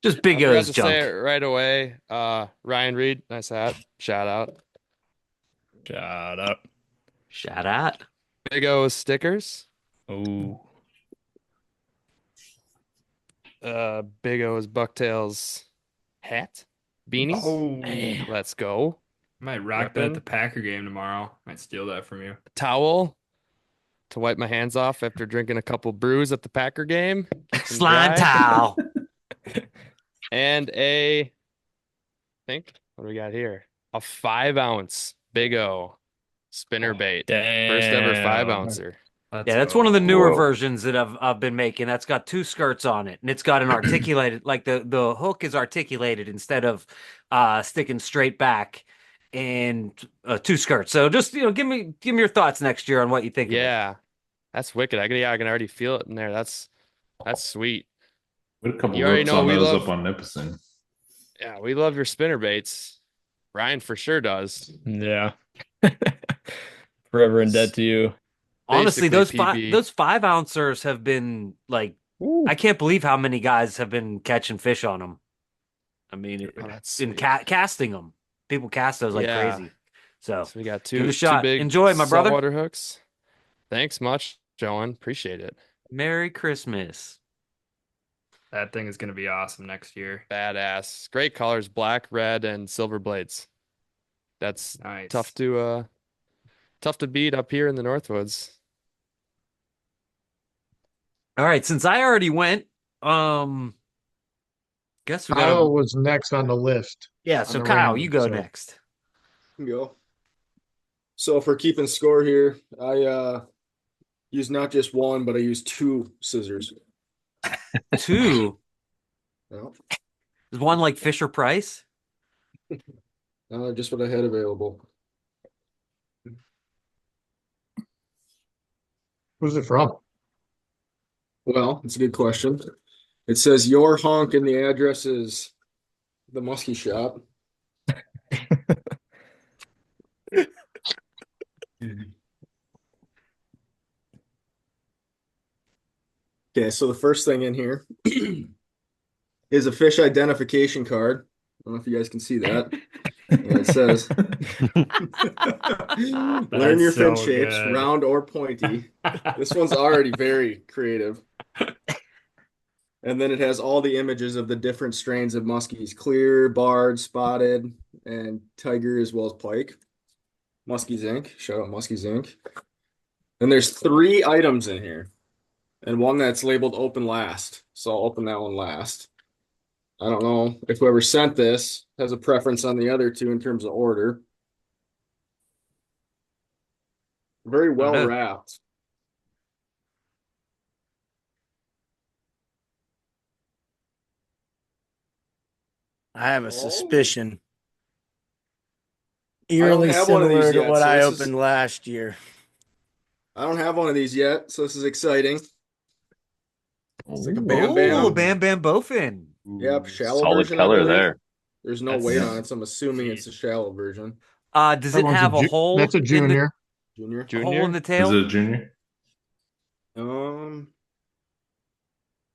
Just Big I forgot O's to junk. say it right away. Ryan Reed, nice hat. Shout out. Shut up. Shout out. Big O's stickers. Oh. Big O's Bucktails hat. Beanies. Oh, Let's go. might rock that at Weapon. the Packer game tomorrow. Might steal that from you. Towel to wipe my hands off after drinking a couple brews at the Packer game. Keep them Slime dry. towel. And I think, what do we got here? A 5-ounce Big O spinner bait. First ever 5-ouncer. Yeah, that's one of the newer Whoa. versions that I've been making. That's got 2 skirts on it, and it's got an articulated, like the hook is articulated instead of sticking straight back, and 2 skirts. So just give me your thoughts next year on what you think. Yeah, that's wicked. I can already feel it in there. That's sweet. We had a couple You already rips know on we those love- up on Nipissing. Yeah, we love your spinner baits. Ryan for sure does. Yeah. Forever in debt to you. Honestly, Basically those PB. 5-ouncers have been like, I can't believe how many guys have been catching fish on them. I mean, Oh, that's in sweet. casting them, people cast those like Yeah. crazy. So So we got give it two a shot. big Enjoy, my brother. saltwater hooks. Thanks much, Joan. Appreciate it. Merry Christmas. That thing is going to be awesome next year. Badass. Great colors, black, red, and silver blades. That's Nice. tough to beat up here in the Northwoods. All right, since I already went, guess we got. Kyle was next on the list. Yeah, on so the Kyle, random, you go so- next. Go. So for keeping score here, I use not just one, but I use 2 scissors. 2. Yeah. Is one like Fisher Price? Just what I had available. Who's it from? Well, it's a good question. It says your honk and the address is the Musky shop. Okay, so the first thing in here is a fish identification card. I don't know if you guys can see that. And It says, learn your fin so shapes, good. round or pointy. This one's already very creative. And then it has all the images of the different strains of muskies: clear, barred, spotted, and tiger, as well as pike. Muskies Inc. Shout out Muskies Inc. And there's 3 items in here, and one that's labeled open last. So I'll open that one last. I don't know if whoever sent this has a preference on the other 2 in terms of order. Very well wrapped. I have a suspicion. don't Eerily have one of these similar to yet, what so I this is- opened last year. I don't have one of these yet, so this is exciting. It's like a Bam Oh, Bam. Bam Bam Bowfin. Yep, shallow Solid version, I color believe. there. There's no That's- weight on it, so I'm assuming it's the shallow version. Does That it one's have a ju- hole? That's a in the- junior. Junior. a hole in the Is tail? it a junior?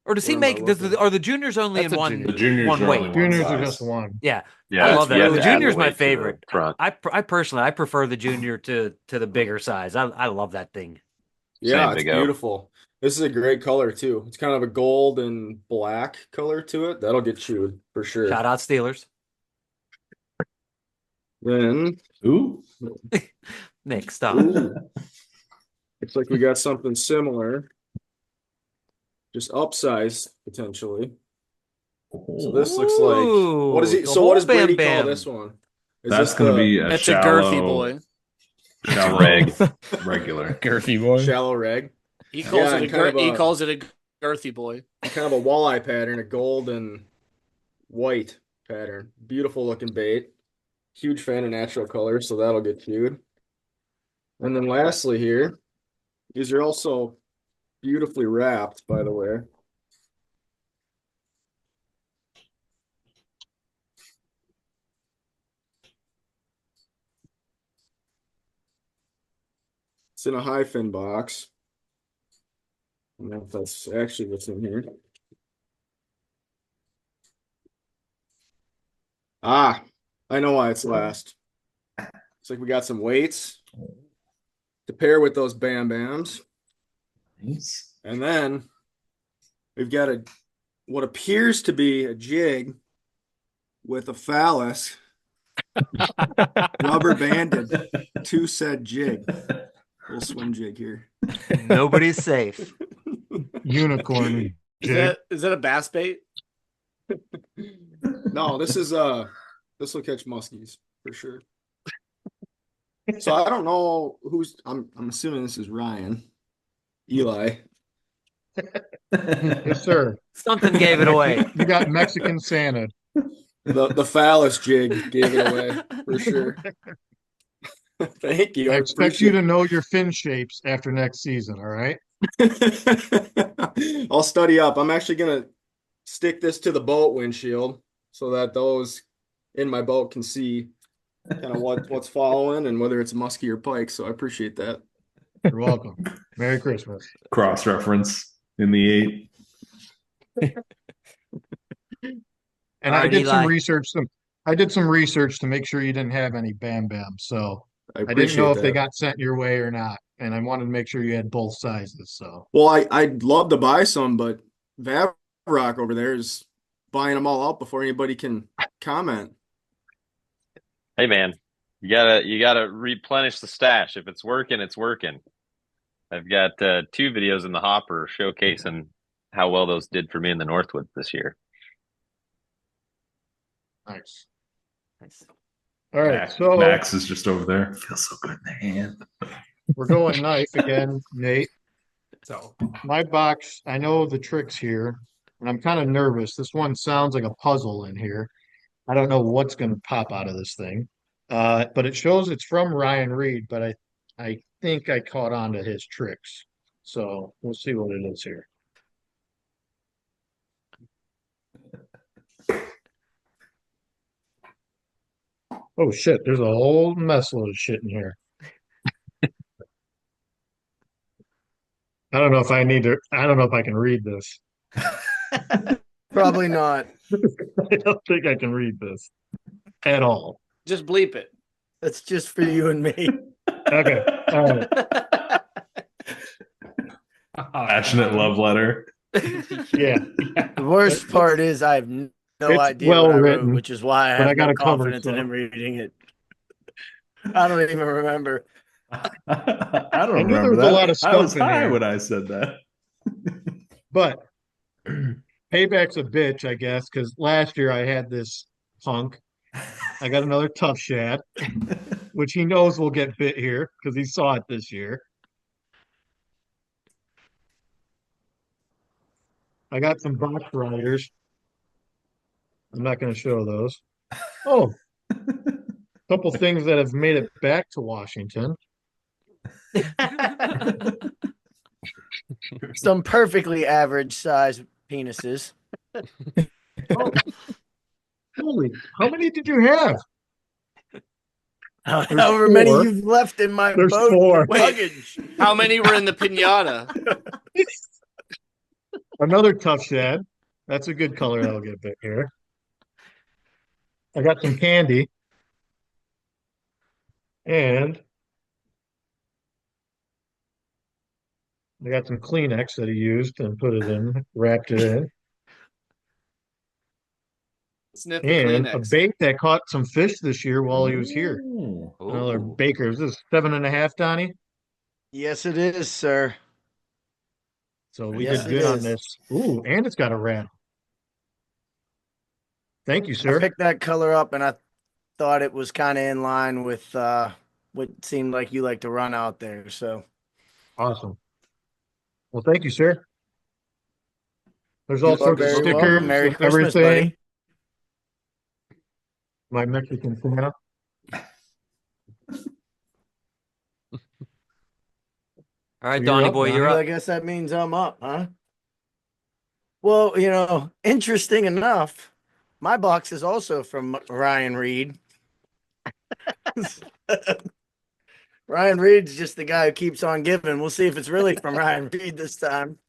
Or does he Where am I make? looking? Are the juniors only That's in a one? junior. The juniors one are weight. only one Juniors are size. just one. Yeah, Yeah, I love you that. have The to add junior's my weight to the favorite. front. I personally I prefer the junior to the bigger size. I love that thing. Yeah, Same, it's Big O. beautiful. This is a great color too. It's kind of a gold and black color to it. That'll get chewed for sure. Shout out Steelers. Then Ooh. Nick, stop. ooh, looks like we got something similar, just upsized potentially. So this looks like, what is Ooh, he? the So what does whole Bam Brady call Bam. this one? Is That's this going to the be a That's shallow, a girthy boy. shallow Reg. regular. Girthy boy. shallow reg? He calls Yeah, it a and kind of he a- calls it a girthy boy. Kind of a walleye pattern, a gold and white pattern. Beautiful looking bait. Huge fan of natural colors, so that'll get chewed. And then lastly here, these are also beautifully wrapped, by the way. It's in a high fin box. I don't know if that's actually what's in here. Ah, I know why it's last. It's like we got some weights to pair with those Bam Bams. Nice. And then we've got what appears to be a jig with a phallus rubber banded to said jig. Little swim jig here. Nobody's safe. Unicorn. Is that a bass bait? No, this will catch muskies for sure. So I don't know who's I'm assuming this is Ryan. Eli. Yes, sir. Something gave it away. You got Mexican Santa. The phallus jig gave it away for sure. Thank you. I expect you to know your fin shapes after next season, all right? I'll study up. I'm actually gonna stick this to the boat windshield so that those in my boat can see kind of what's following and whether it's musky or pike. So I appreciate that. You're welcome. Merry Christmas. Cross reference in the 8. And All I right, did some Eli. research. I did some research to make sure you didn't have any Bam Bam. So I I didn't appreciate know if they that. got sent your way or not, and I wanted to make sure you had both sizes. So Well, I'd love to buy some, but Vavrock over there is buying them all out before anybody can comment. Hey man, you gotta replenish the stash. If it's working, it's working. I've got 2 videos in the hopper showcasing how well those did for me in the Northwoods this year. nice. Nice. All right, Max, so Max is just over there. Feels so good in the hand. we're going knife again, Nate. So My box, I know the tricks here, and I'm kind of nervous. This one sounds like a puzzle in here. I don't know what's going to pop out of this thing. But it shows it's from Ryan Reed, but I think I caught on to his tricks. So we'll see what it is here. Oh shit, there's a whole mess load of shit in here. I don't know if I can read this. Probably not. I don't think I can read this at all. Just bleep it. That's just for you and me. Okay. All right. Passionate love letter. Yeah. The worst part is I have no It's idea well what I wrote, written, which is why I but have I got no a cover, confidence in so. him reading it. I don't even remember. I don't I knew remember there was that. a lot of I stuff was in high here. when I said that. But payback's a bitch, I guess, because last year I had this hunk. I got another tough shad, which he knows will get bit here because he saw it this year. I got some box riders. I'm not going to show those. Oh, a couple things that have made it back to Washington. Some perfectly average size penises. Oh, holy, how many did you have? However many you've left in my There's boat 4. luggage. How many were in the pinata? Another tough shad. That's a good color that'll get bit here. I got some candy. And I got some Kleenex that he used and put it in, wrapped it in. Sniff the And a Kleenex. bait that caught some fish this year while he was here. Ooh. Another baker. Is this 7.5, Donnie? Yes, it is, sir. So we Yes, did it good on is. this. Ooh, and it's got a wrap. Thank you, I sir. picked that color up and I thought it was kind of in line with what seemed like you like to run out there. So Awesome. Well, thank you, sir. There's You all are sorts of very stickers welcome. Merry and Christmas, everything. buddy. My Mexican Santa. All right, So Donnie boy, you're I up. guess that means I'm up, huh? Well, interesting enough, my box is also from Ryan Reed. Ryan Reed's just the guy who keeps on giving. We'll see if it's really from Ryan Reed this time.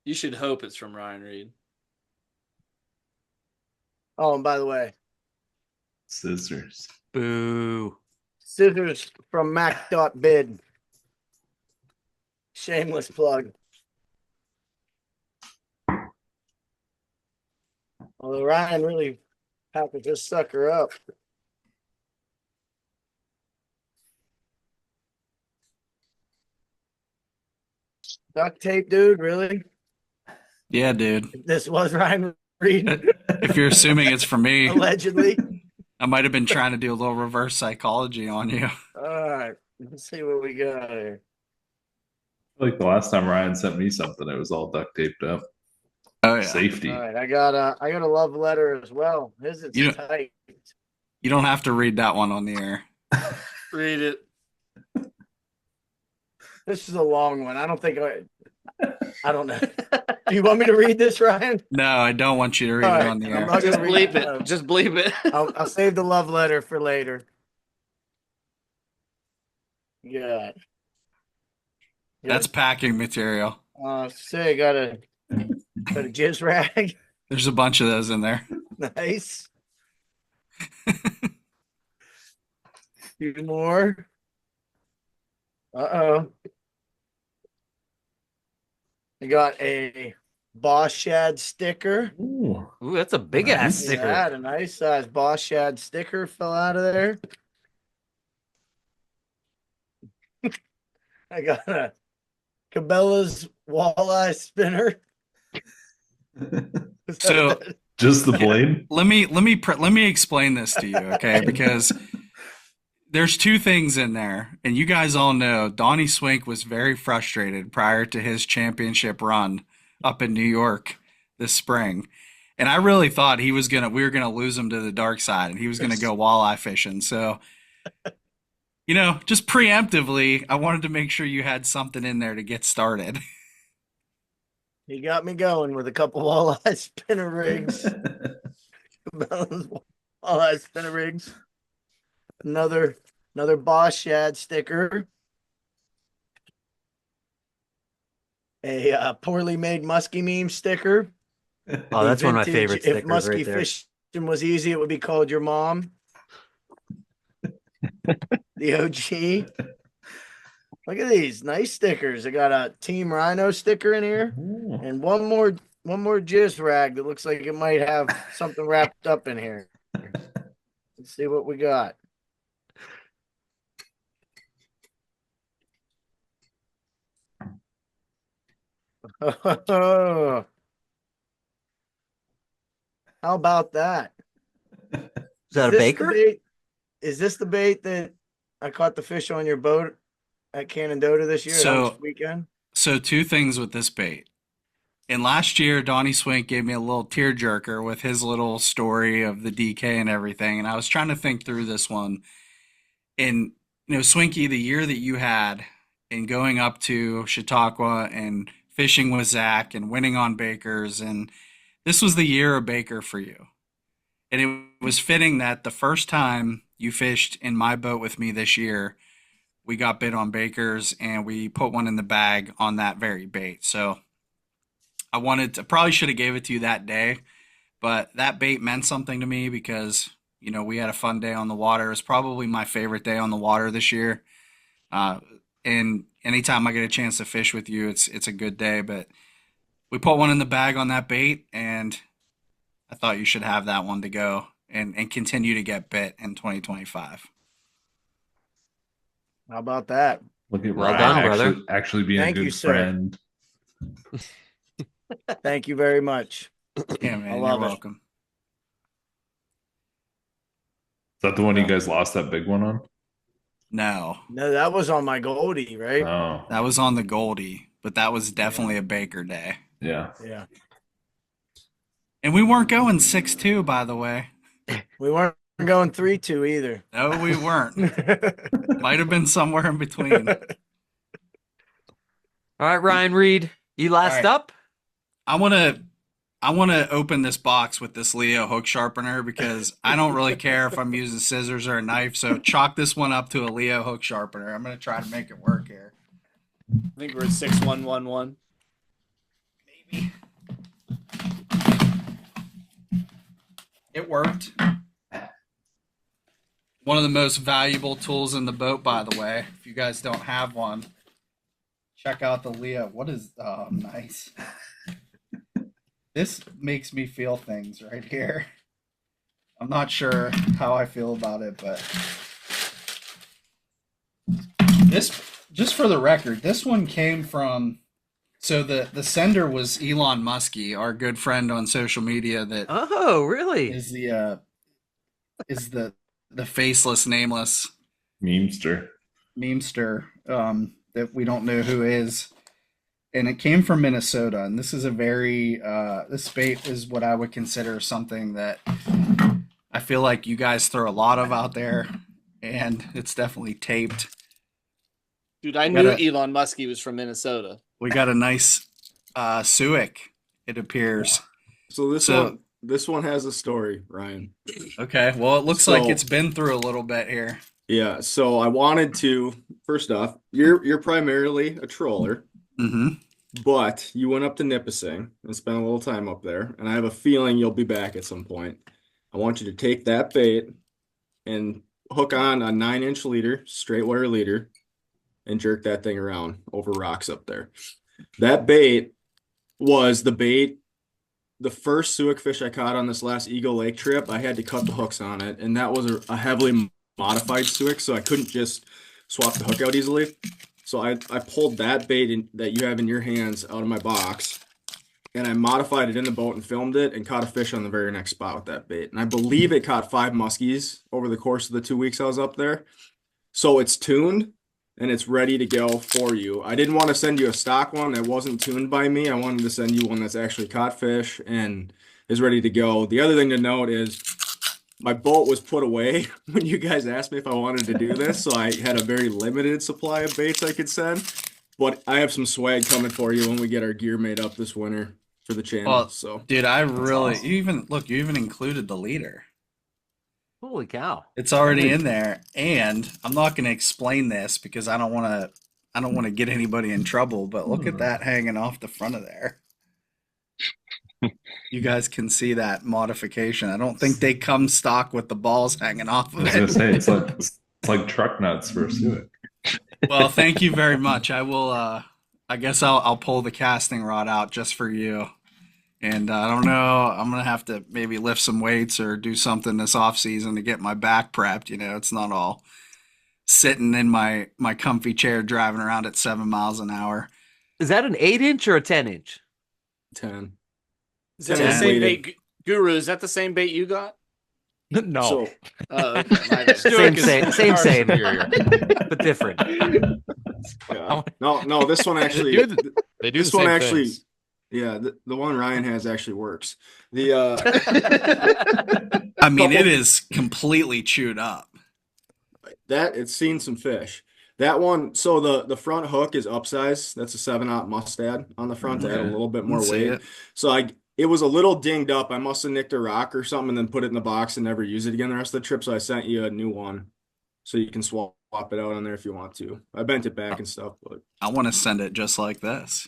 You should hope it's from Ryan Reed. Oh, and by the way, Scissors. Boo. scissors from Mac.bid. Shameless plug. Although Ryan really packaged this sucker up. Duct tape, dude, really? Yeah, dude. This was Ryan Reed, If you're assuming it's for me, allegedly. I might have been trying to do a little reverse psychology on you. All right, let's see what we got here. Like the last time Ryan sent me something, it was all duct taped up. Oh yeah. Safety. All right, I got a love letter as well. His is You- tight. You don't have to read that one on the air. Read it. This is a long one. I don't know. Do you want me to read this, Ryan? No, I don't want you to read All it right, on the I'm air. not Just gonna read bleep it. Just bleep it. I'll save the love letter for later. Yeah. That's packing material. Say I got a jizz rag. There's a bunch of those in there. Nice. Two more. Uh-oh. I got a Boss Shad sticker. Ooh. Ooh, that's a big ass Yeah, sticker. a nice size Boss Shad sticker fell out of there. I got a Cabela's walleye spinner. So Just the blade? let me explain this to you, okay? Because there's two things in there, and you guys all know Donnie Swink was very frustrated prior to his championship run up in New York this spring. And I really thought we were gonna lose him to the dark side and he was gonna go walleye fishing. So just preemptively, I wanted to make sure you had something in there to get started. He got me going with a couple walleye spinner rigs. Cabela's walleye spinner rigs. Another Boss Shad sticker. A poorly made Musky meme sticker. Oh, that's one of my Vintage favorite If stickers Musky right there. was easy, it would be called your mom. The OG. Look at these nice stickers. I got a Team Rhino sticker in here, and one more jizz rag that looks like it might have something wrapped up in here. Let's see what we got. How about that? Is that a baker? Is this the bait that I caught the fish on your boat at Canandota this year? So, weekend? So 2 things with this bait. And last year, Donnie Swink gave me a little tearjerker with his little story of the DK and everything. And I was trying to think through this one. And, Swinky, the year that you had in going up to Chautauqua and fishing with Zach and winning on Bakers, and this was the year of Baker for you. And it was fitting that the first time you fished in my boat with me this year, we got bit on Bakers and we put one in the bag on that very bait. So I probably should have gave it to you that day, but that bait meant something to me because, we had a fun day on the water. It was probably my favorite day on the water this year. And anytime I get a chance to fish with you, it's a good day, but we put one in the bag on that bait, and I thought you should have that one to go and continue to get bit in 2025. How about that? Look at Well Ryan done, brother. actually being Thank a good you, sir. friend. Thank you very much. Yeah, man, I you're love it. welcome. Is that the one you guys lost that big one on? No, that was on my Goldie, right? Oh, that was on the Goldie, but that was definitely a Baker day. yeah. Yeah. And we weren't going 6-2, by the way. We weren't going 3-2 either. No, we weren't. Might have been somewhere in between. All right, Ryan Reed, you last All right. up? I want to open this box with this Leo hook sharpener because I don't really care if I'm using scissors or a knife. So chalk this one up to a Leo hook sharpener. I'm going to try to make it work here. I think we're at 6111. Maybe. It worked. One of the most valuable tools in the boat, by the way. If you guys don't have one, check out the Leo. Oh, nice. This makes me feel things right here. I'm not sure how I feel about it, but this, just for the record, this one came from, so the sender was Elon Muskie, our good friend on social media that Oh, really? is the faceless, nameless Memester. that we don't know who is. And it came from Minnesota, and this is a very this bait is what I would consider something that I feel like you guys throw a lot of out there, and it's definitely taped. Dude, I knew Elon Muskie was from Minnesota. We got a nice Suic, it appears. So this one has a story, Ryan. Okay, well, it looks like it's been through a little bit here. Yeah, so I wanted to, first off, you're primarily a troller. Mm-hmm. But you went up to Nipissing and spent a little time up there, and I have a feeling you'll be back at some point. I want you to take that bait and hook on a 9-inch leader, straight wire leader, and jerk that thing around over rocks up there. That bait was the first Suic fish I caught on this last Eagle Lake trip. I had to cut the hooks on it, and that was a heavily modified Suic, so I couldn't just swap the hook out easily. So I pulled that bait that you have in your hands out of my box, and I modified it in the boat and filmed it and caught a fish on the very next spot with that bait. And I believe it caught 5 muskies over the course of the 2 weeks I was up there. So it's tuned and it's ready to go for you. I didn't want to send you a stock one that wasn't tuned by me. I wanted to send you one that's actually caught fish and is ready to go. The other thing to note is my boat was put away when you guys asked me if I wanted to do this, so I had a very limited supply of baits I could send. But I have some swag coming for you when we get our gear made up this winter for the channel. Well, so, dude, I really awesome. you even included the leader. Holy cow! It's already in there, and I'm not going to explain this because I don't want to get anybody in trouble. But look at that hanging off the front of there. you guys can see that modification. I don't think they come stock with the balls hanging off I of was gonna it. say it's like truck nuts for a suet. Well, thank you very much. I will. I guess I'll pull the casting rod out just for you. And I don't know. I'm gonna have to maybe lift some weights or do something this off season to get my back prepped. You know, it's not all sitting in my comfy chair driving around at 7 miles an hour. Is that an 8-inch or a 10-inch? 10. Is that the same bait, Guru? Is that the same bait you got? No. So, Okay. Same, but different. yeah. No, this one actually. They do this the one same actually. things. Yeah, the one Ryan has actually works. I mean, it is completely chewed up. That it's seen some fish. That one, so the front hook is upsized. That's a 7/0 mustad on the front to add a little bit more weight. So it was a little dinged up. I must have nicked a rock or something and then put it in the box and never use it again the rest of the trip. So I sent you a new one so you can swap it out on there if you want to. I bent it back and stuff, but I want to send it just like this.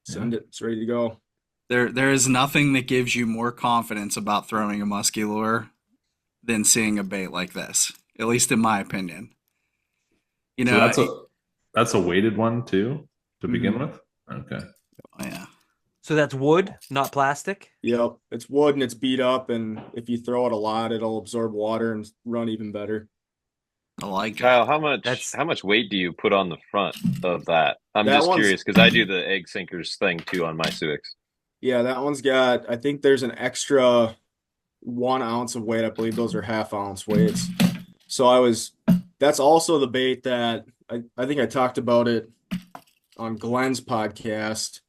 Send it. It's ready to go. There is nothing that gives you more confidence about throwing a musky lure than seeing a bait like this, at least in my opinion. You know, so that's a weighted one too to begin with. Okay. Oh, yeah. So that's wood, not plastic. Yep, it's wood and it's beat up, and if you throw it a lot, it'll absorb water and run even better. I like it. Kyle, how much weight do you put on the front of that? I'm That just one's- curious because I do the egg sinkers thing too on my Suics. Yeah, that one's got, I think there's an extra 1 ounce of weight. I believe those are 1/2 ounce weights. So that's also the bait that I think I talked about it on Glenn's podcast.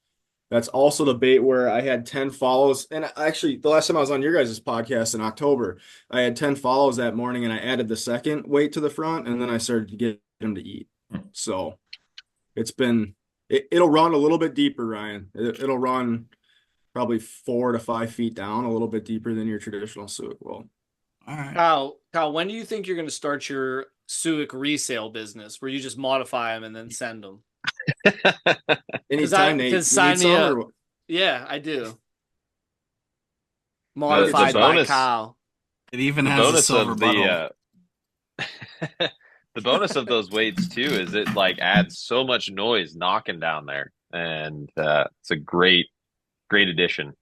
That's also the bait where I had 10 follows. And actually, the last time I was on your guys' podcast in October, I had 10 follows that morning and I added the second weight to the front and then I started to get them to eat. So it'll run a little bit deeper, Ryan. It'll run probably 4 to 5 feet down, a little bit deeper than your traditional suic will. All right. Kyle, when do you think you're going to start your suic resale business where you just modify them and then send them? Anytime, Nate. You need Sign me some up. or what? Yeah, I do. Modified by bonus- Kyle. It even The has a bonus silver of bottle. the bonus of those weights too is it like adds so much noise knocking down there, and it's a great addition.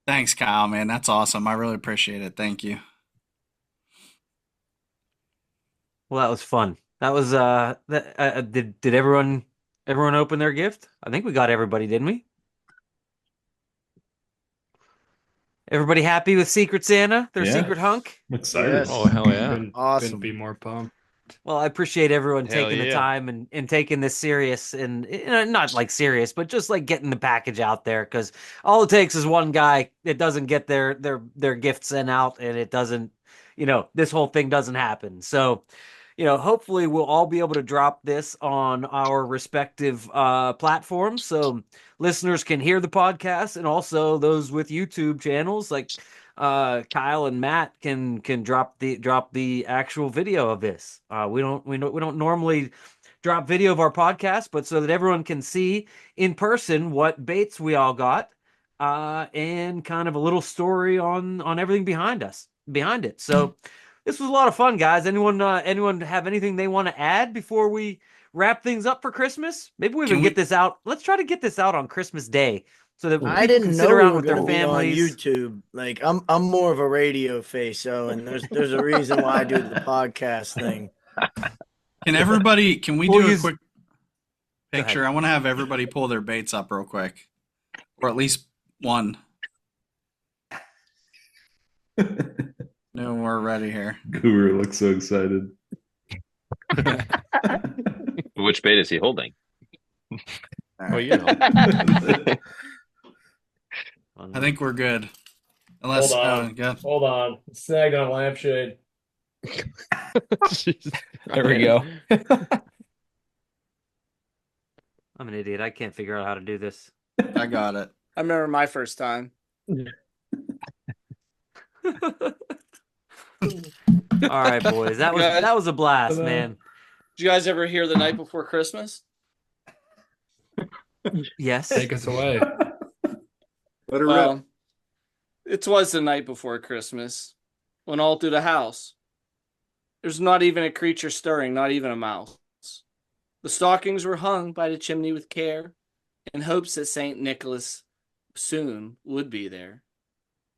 Thanks, Kyle, man. That's awesome. I really appreciate it. Thank you. Well, that was fun. That was did everyone open their gift? I think we got everybody, didn't we? Everybody happy with Secret Santa, their Yeah. secret hunk? I'm excited. Yes. Oh hell yeah! Awesome. Couldn't be more pumped. Well, I appreciate everyone Hell taking the yeah. time and taking this serious and not like serious, but just like getting the package out there, because all it takes is one guy that doesn't get their gift sent out, and it doesn't, this whole thing doesn't happen. So, hopefully we'll all be able to drop this on our respective platforms, so listeners can hear the podcast, and also those with YouTube channels like Kyle and Matt can drop the actual video of this. We don't normally drop video of our podcast, but so that everyone can see in person what baits we all got, and kind of a little story on everything behind it. So this was a lot of fun, guys. Anyone have anything they want to add before we wrap things up for Christmas? Maybe we can get this out. Let's try to get this out on Christmas Day, so that I people didn't can know sit we around were with their gonna be on families. YouTube. Like I'm more of a radio face, so and there's a reason why I do the podcast thing. Can we We'll do a use- quick picture? I want to have everybody pull their baits up real quick, or at least one. No, we're ready here. Guru looks so excited. Which bait is he holding? Well, I think we're good. Unless, Hold on. good. Hold on. It's snagged on a lampshade. There we go. I'm an idiot. I can't figure out how to do this. I got it. I remember my first time. All right, boys. That was a blast, man. Did you guys ever hear The Night Before Christmas? Yes. Take us away. Let her Well, rip. it was the night before Christmas, when all through the house, there's not even a creature stirring, not even a mouse. The stockings were hung by the chimney with care, in hopes that St. Nicholas soon would be there.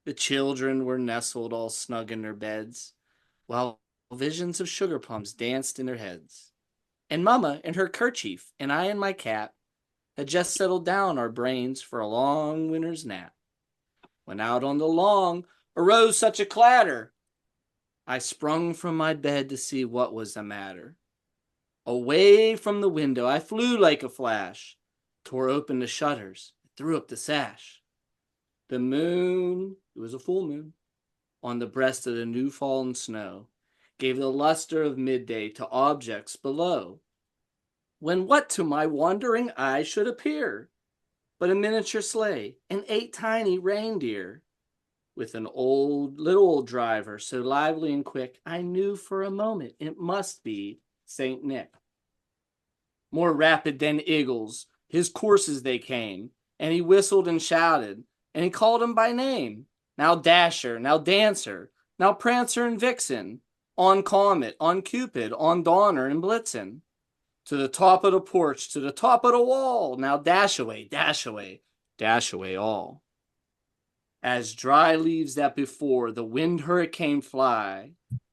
The children were nestled all snug in their beds, while visions of sugar plums danced in their heads. And Mama in her kerchief, and I in my cap, had just settled down our brains for a long winter's nap. When out on the lawn arose such a clatter, I sprung from my bed to see what was the matter. Away from the window I flew like a flash, tore open the shutters, threw up the sash. The moon, it was a full moon, on the breast of the new fallen snow, gave the luster of midday to objects below. When what to my wondering eye should appear but a miniature sleigh and 8 tiny reindeer, with an little old driver so lively and quick, I knew for a moment it must be Saint Nick. More rapid than eagles, his coursers they came, and he whistled and shouted, and he called him by name. Now Dasher, now Dancer, now Prancer and Vixen, on Comet, on Cupid, on Donner and Blitzen. To the top of the porch, to the top of the wall, now dash away, dash away, dash away all. As dry leaves that before the wind hurricane fly,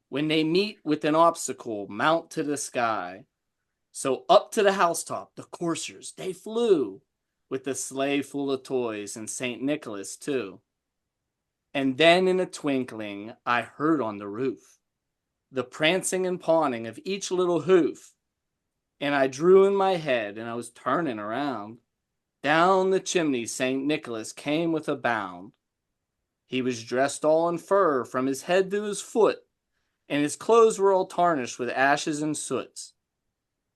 when they meet with an obstacle, mount to the sky. So up to the housetop, the coursers, they flew, with the sleigh full of toys and St. Nicholas too. And then in a twinkling, I heard on the roof the prancing and pawing of each little hoof. And I drew in my head, and I was turning around. Down the chimney St. Nicholas came with a bound. He was dressed all in fur from his head to his foot, and his clothes were all tarnished with ashes and soots.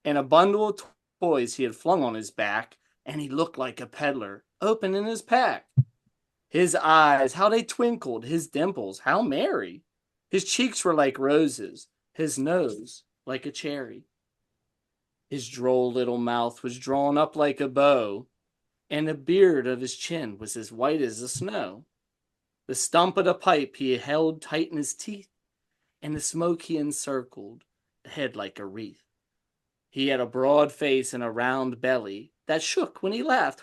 And a bundle of toys he had flung on his back, and he looked like a peddler, opening his pack. His eyes, how they twinkled, his dimples, how merry. His cheeks were like roses, his nose like a cherry. His droll little mouth was drawn up like a bow, and the beard of his chin was as white as the snow. The stump of the pipe he held tight in his teeth, and the smoke he encircled the head like a wreath. He had a broad face and a round belly that shook when he laughed,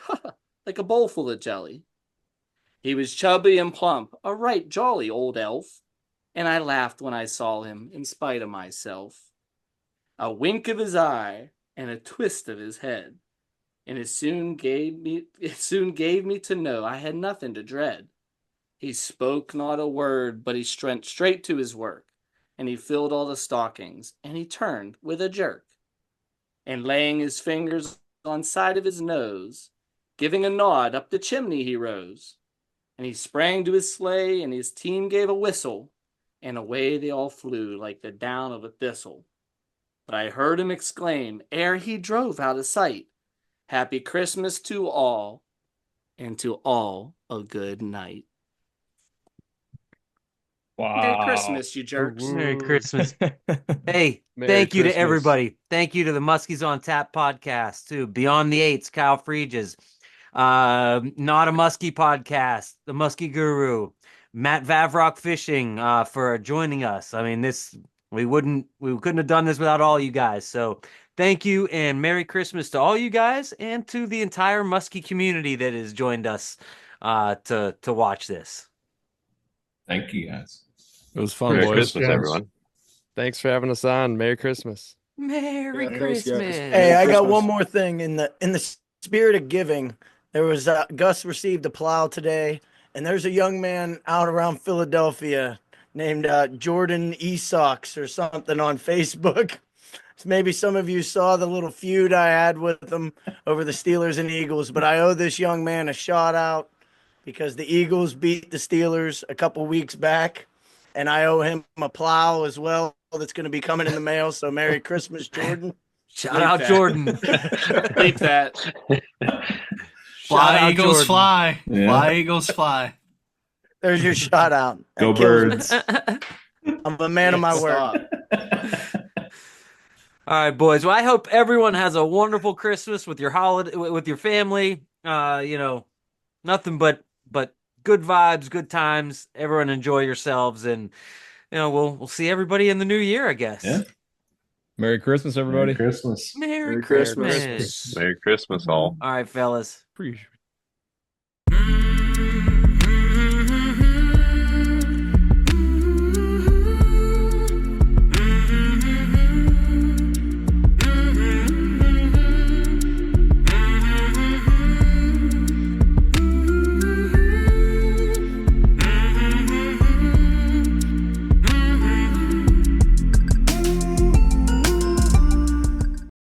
like a bowl full of jelly. He was chubby and plump, a right jolly old elf, and I laughed when I saw him in spite of myself. A wink of his eye and a twist of his head, and it soon gave me to know I had nothing to dread. He spoke not a word, but he went straight to his work, and he filled all the stockings, and he turned with a jerk, and laying his fingers on side of his nose, giving a nod, up the chimney he rose, and he sprang to his sleigh, and his team gave a whistle, and away they all flew like the down of a thistle. But I heard him exclaim, ere he drove out of sight, Happy Christmas to all, and to all a good night. Wow. Merry Christmas, you jerks. Merry Christmas. Hey, Merry thank you to Christmas. everybody. Thank you to the Muskies on Tap podcast, too. Beyond the Eights, Kyle Frieges. Not a Musky podcast, the Musky Guru, Matt Vavrock Fishing for joining us. I mean, we couldn't have done this without all you guys. So thank you, and Merry Christmas to all you guys and to the entire Musky community that has joined us to watch this. Thank you, guys. It was fun, Merry boys. Christmas, everyone. Thanks for having us on. Merry Christmas. Merry Yeah, Christmas. thanks, guys. Hey, I got Christmas. one more thing. In the spirit of giving, there was Gus received a plow today, and there's a young man out around Philadelphia named Jordan Esocks or something on Facebook. Maybe some of you saw the little feud I had with him over the Steelers and Eagles, but I owe this young man a shout out because the Eagles beat the Steelers a couple weeks back, and I owe him a plow as well that's going to be coming in the mail. So Merry Christmas, Jordan. Shout out, Jordan. Leave that. Fly, out, Eagles, Jordan. fly. Yeah. Fly, Eagles, fly. There's your shout out. Go That kills me. Birds. I'm a man of my word. Stop. All right, boys. Well, I hope everyone has a wonderful Christmas with your holiday, with your family. Nothing but good vibes, good times. Everyone enjoy yourselves, and we'll see everybody in the new year, I guess. Yeah. Merry Christmas, everybody. Merry Christmas. Merry Christmas. Christmas. Merry Christmas, all. All right, fellas. Appreciate